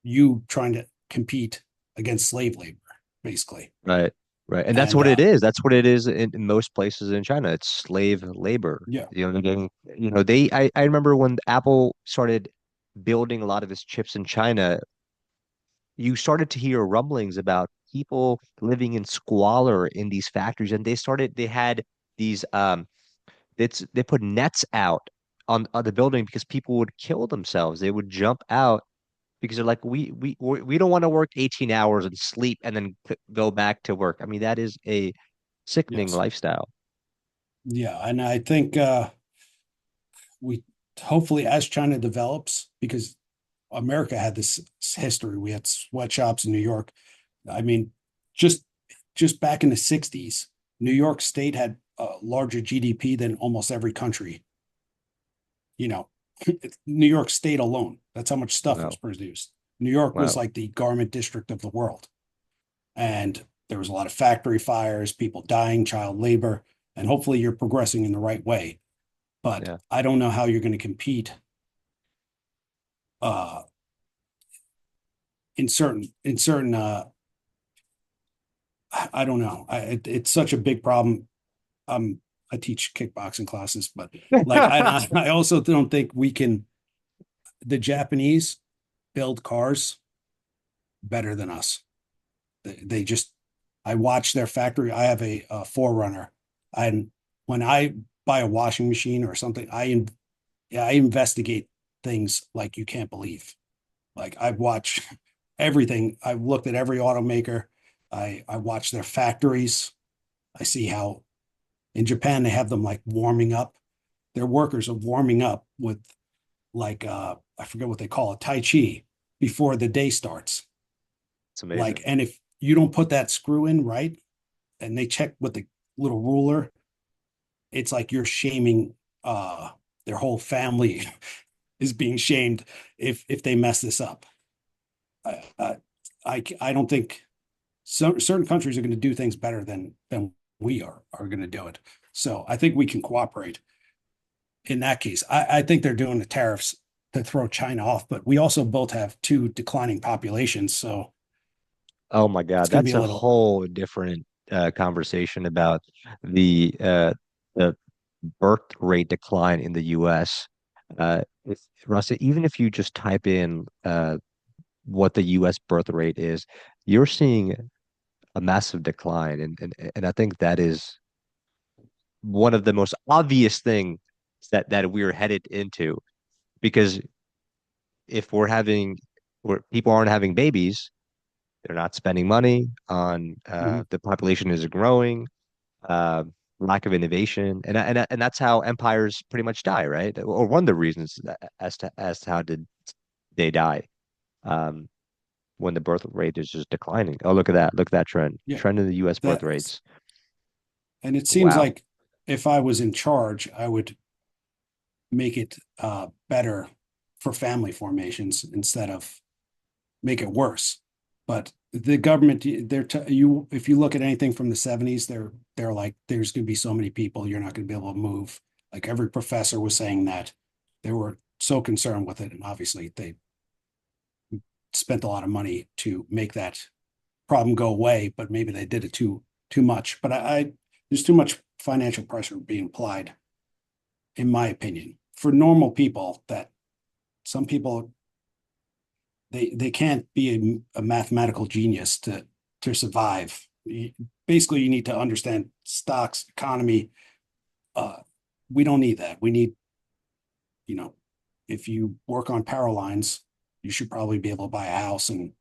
you trying to compete against slave labor, basically. Right, right. And that's And what it is. That's what it is in most places in China. It's slave labor. yeah, You know, they're getting, I remember when Apple started building a lot of its chips in China, you started to hear rumblings about people living in squalor in these factories, and they had these they put nets out on the building because people would kill themselves. They would jump out because they're like, we don't want to work 18 hours and sleep and then go back to work. I mean, that is a sickening yes, lifestyle. yeah. And I think we hopefully, as China develops, because America had this history, we had sweatshops in New York. I mean, just just back in the 60s, New York State had a larger GDP than almost every country. You know, New York State alone, that's how much stuff was Wow. produced. New York was Wow. like the garment district of the world. And there was a lot of factory fires, people dying, child labor, and hopefully you're progressing in the right way. But Yeah. I don't know how you're going to compete uh, in certain I don't know. It's such a big problem. I teach kickboxing classes, but like I also don't think we can. The Japanese build cars better than us. They just. I watch their factory. I have a Forerunner, and when I buy a washing machine or something, I investigate things like you can't believe. Like, I watch everything. I've looked at every automaker. I watch their factories. I see how in Japan they have them like warming up. Their workers are warming up with like I forget what they call it, Tai Chi, before the day starts. It's Like, amazing. and if you don't put that screw in right, and they check with the little ruler, it's like you're shaming their whole family is being shamed if they mess this up. I I, I don't think certain countries are going to do things better than we are going to do it. So I think we can cooperate in that case. I think they're doing the tariffs to throw China off, but we also both have two declining populations. So Oh my it's God, going to be that's a a little, whole different conversation about the uh, the birth rate decline in the U.S. Russ, even if you just type in what the U.S. birth rate is, you're seeing a massive decline, and I think that is one of the most obvious things that we're headed into because if where people aren't having babies, they're not spending money on Mhm. the population is growing, uh, lack of innovation, and that's how empires pretty much die, right? Or one of the reasons as to how did they die um, when the birth rate is just declining. Oh, look at that! Look at that trend. Yeah, Trend in the U.S. birth that, rates. and it seems Wow. like if I was in charge, I would make it better for family formations instead of make it worse. But the government, you if you look at anything from the 70s, they're like, there's going to be so many people, you're not going to be able to move. Like every professor was saying that they were so concerned with it, and obviously they spent a lot of money to make that problem go away, but maybe they did it too much. But I there's too much financial pressure being applied, in my opinion, for normal people. That some people they can't be a mathematical genius to survive. Basically, you need to understand stocks, economy. Uh, we don't need that. We need, you know, if you work on power lines, you should probably be able to buy a house and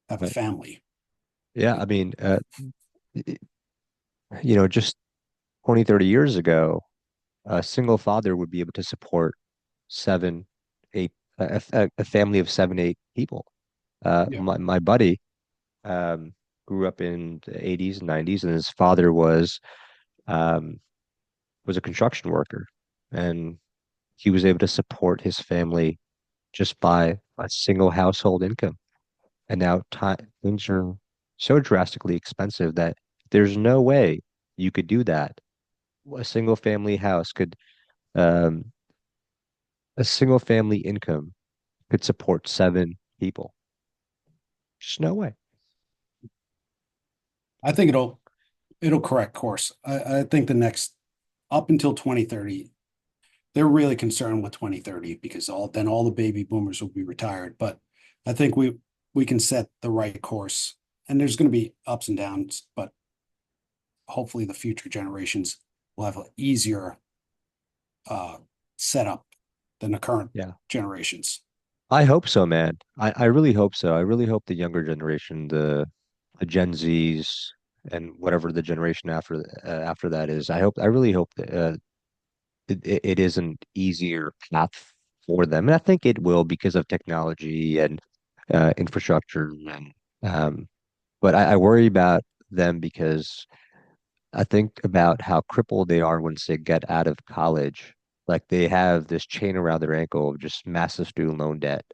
have a Right. family. Yeah, I mean, y- just 20, 30 years ago, a single father would be able to support seven, eight, a family of seven, eight people. Yeah. My buddy um, grew up in the 80s and 90s, and his father um, was a construction worker, and he was able to support his family just by a single household income. And now things are so drastically expensive that there's no way you could do that. A single family house could, um, a single family income could support seven people. Just no way. I think it'll correct course. I think the next up until 2030, they're really concerned with 2030 because all the baby boomers will be retired. But I think we can set the right course, and there's going to be ups and downs, but hopefully the future generations will have an easier uh, setup than the current Yeah. generations. I hope so, man. I really hope so. I really hope the younger generation, the Gen Zs and whatever the generation after that is, I really hope that it is an easier path for them. And I think it will because of technology and infrastructure and but I worry about them because I think about how crippled they are once they get out of college. Like they have this chain around their ankle of just massive student loan debt,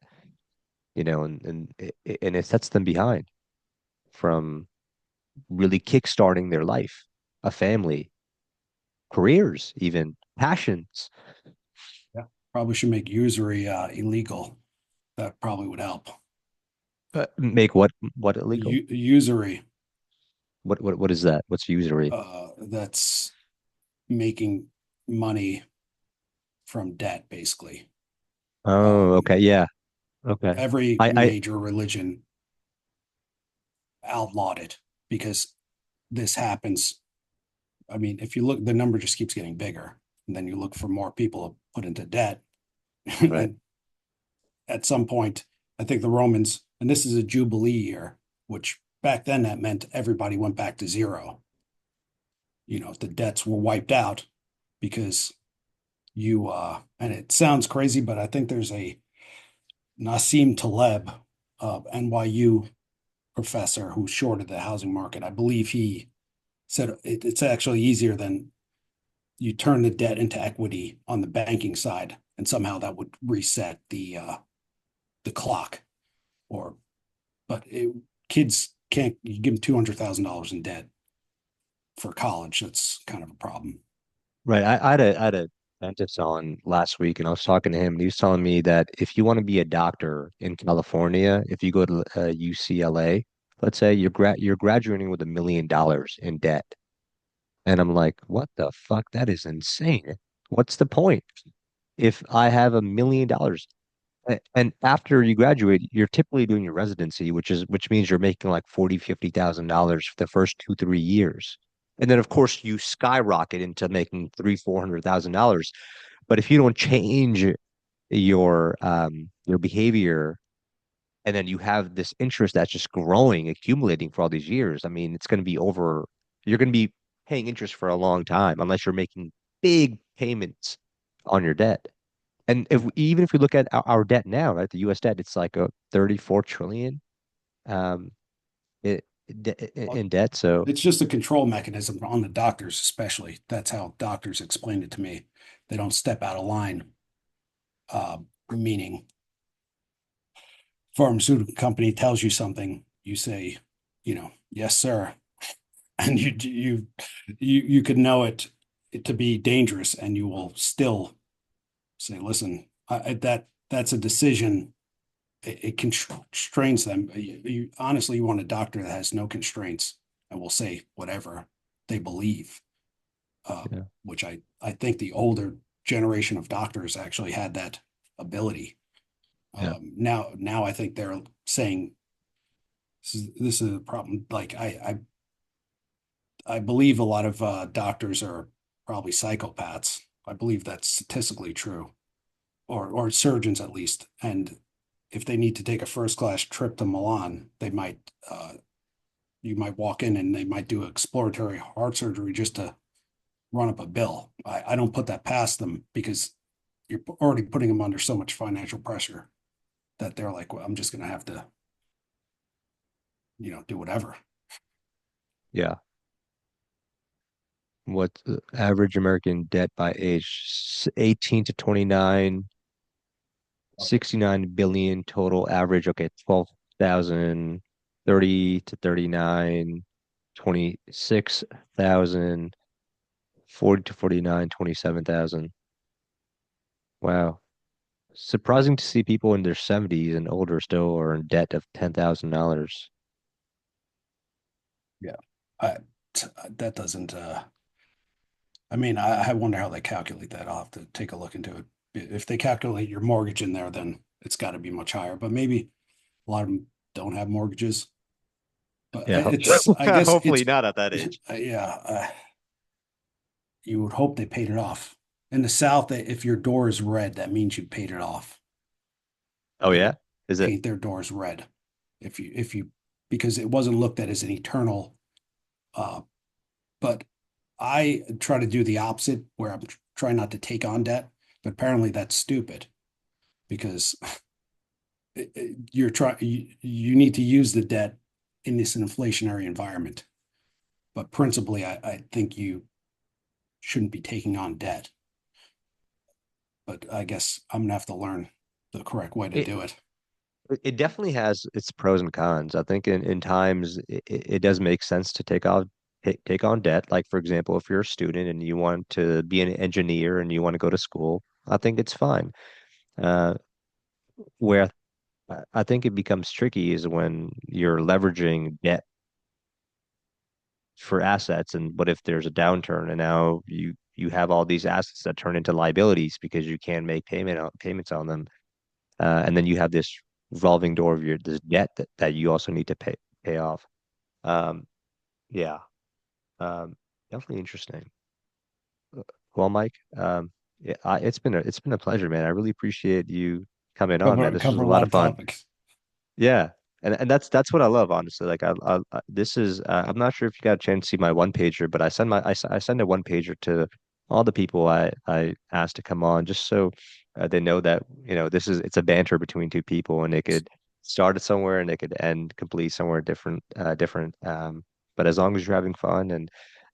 and it sets them behind from really kickstarting their life, a family, careers, even passions. Yeah. Probably should make usury illegal. That probably would help. Make what illegal? Usury, What is that? What's usury? that's making money from debt, basically. Oh, Um, okay, yeah, okay. every I major religion outlawed it because this happens. I mean, if you look, the number just keeps getting bigger, and then you look for more people to put into debt. right. And at some point, I think the Romans, and this is a Jubilee year, which back then that meant everybody went back to zero. The debts were wiped out because and it sounds crazy, but I think there's a Nassim Taleb, NYU professor who shorted the housing market. I believe he said it's actually easier than you turn the debt into equity on the banking side, and somehow that would reset the clock. Or, but kids can't. You give them $200,000 in debt for college, that's kind of a problem. Right. I had a dentist on last week, and I was talking to him, and he was telling me that if you want to be a doctor in California, if you go to UCLA, let's say you're graduating with $1 million in debt, and I'm like, what the fuck? That is insane. What's the point? If I have $1 million, and after you graduate, you're typically doing your residency, which means you're making like 40, $50,000 for the first 2, 3 years. And then of course you skyrocket into making three, $400,000. But if you don't change your behavior, and then you have this interest that's just growing, accumulating for all these years, I mean, it's gonna be over, you're gonna be paying interest for a long time unless you're making big payments on your debt. And even if we look at our debt now, right, the U.S. debt, it's like a 34 trillion um it, in debt. So It's just a control mechanism on the doctors, especially. That's how doctors explained it to me. They don't step out of line, meaning pharmaceutical company tells you something, you say, yes, sir. And you could know it to be dangerous, and you will still say, listen, that's a decision. It constrains them. Honestly, you want a doctor that has no constraints and will say whatever they believe, yeah, which I think the older generation of doctors actually had that ability. yeah, Now I think they're saying this is a problem. Like I believe a lot of doctors are probably psychopaths. I believe that's statistically true, or surgeons at least. And if they need to take a first class trip to Milan, they might you might walk in and they might do exploratory heart surgery just to run up a bill. I don't put that past them, because you're already putting them under so much financial pressure that they're like, well, I'm just going to have to, do whatever. yeah. What's the average American debt by age? 18 to 29, 69 billion total average. Okay, 12,000, 30 to 39, 26,000, 40 to 49, 27,000. Wow. Surprising to see people in their 70s and older still are in debt of $10,000. Yeah. I, that doesn't, I mean, I wonder how they calculate that. I'll have to take a look into it. If they calculate your mortgage in there, then it's got to be much higher, but maybe a lot of them don't have mortgages. But Yeah, I guess hopefully not at that age. yeah, you would hope they paid it off. In the South, if your door is red, that means you paid it off. Oh They yeah? would Is it? paint their doors red if you because it wasn't looked at as an eternal. Uh, but I try to do the opposite, where I'm trying not to take on debt. But apparently that's stupid, because you're trying you need to use the debt in this inflationary environment. But principally, I think you shouldn't be taking on debt. But I guess I'm gonna have to learn the correct way to It do it. it definitely has its pros and cons. I think in times it does make sense to take on debt. Like for example, if you're a student and you want to be an engineer and you want to go to school, I think it's fine. Uh, where I think it becomes tricky is when you're leveraging debt for assets, and what if there's a downturn and now you have all these assets that turn into liabilities because you can't make payments on them, and then you have this revolving door of this debt that you also need to pay off. Um, yeah, um, definitely interesting. Well, Mike, yeah, it's been a pleasure, man. I really appreciate you coming on, man. This was Cover a a lot lot of of fun. topics. Yeah, and that's what I love, honestly. Like this is I'm not sure if you got a chance to see my one pager, but I send a one pager to all the people I asked to come on, just so they know that it's a banter between two people, and they could start it somewhere and they could end complete somewhere different. But as long as you're having fun, and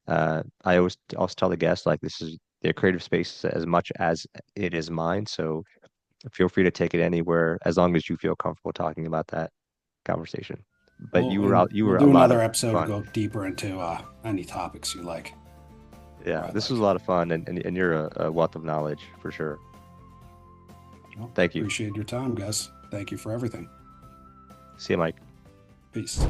I always also tell the guests, like, this is their creative space as much as it is mine, so feel free to take it anywhere as long as you feel comfortable talking about that conversation. but Well, you were and out. You we'll were do a lot another of episode fun. to go deeper into any topics you like. Yeah, I this like. was a lot of fun, and you're a wealth of knowledge for sure. Well, Thank you. Appreciate your time, guys. Thank you for everything. See you, Mike. Peace.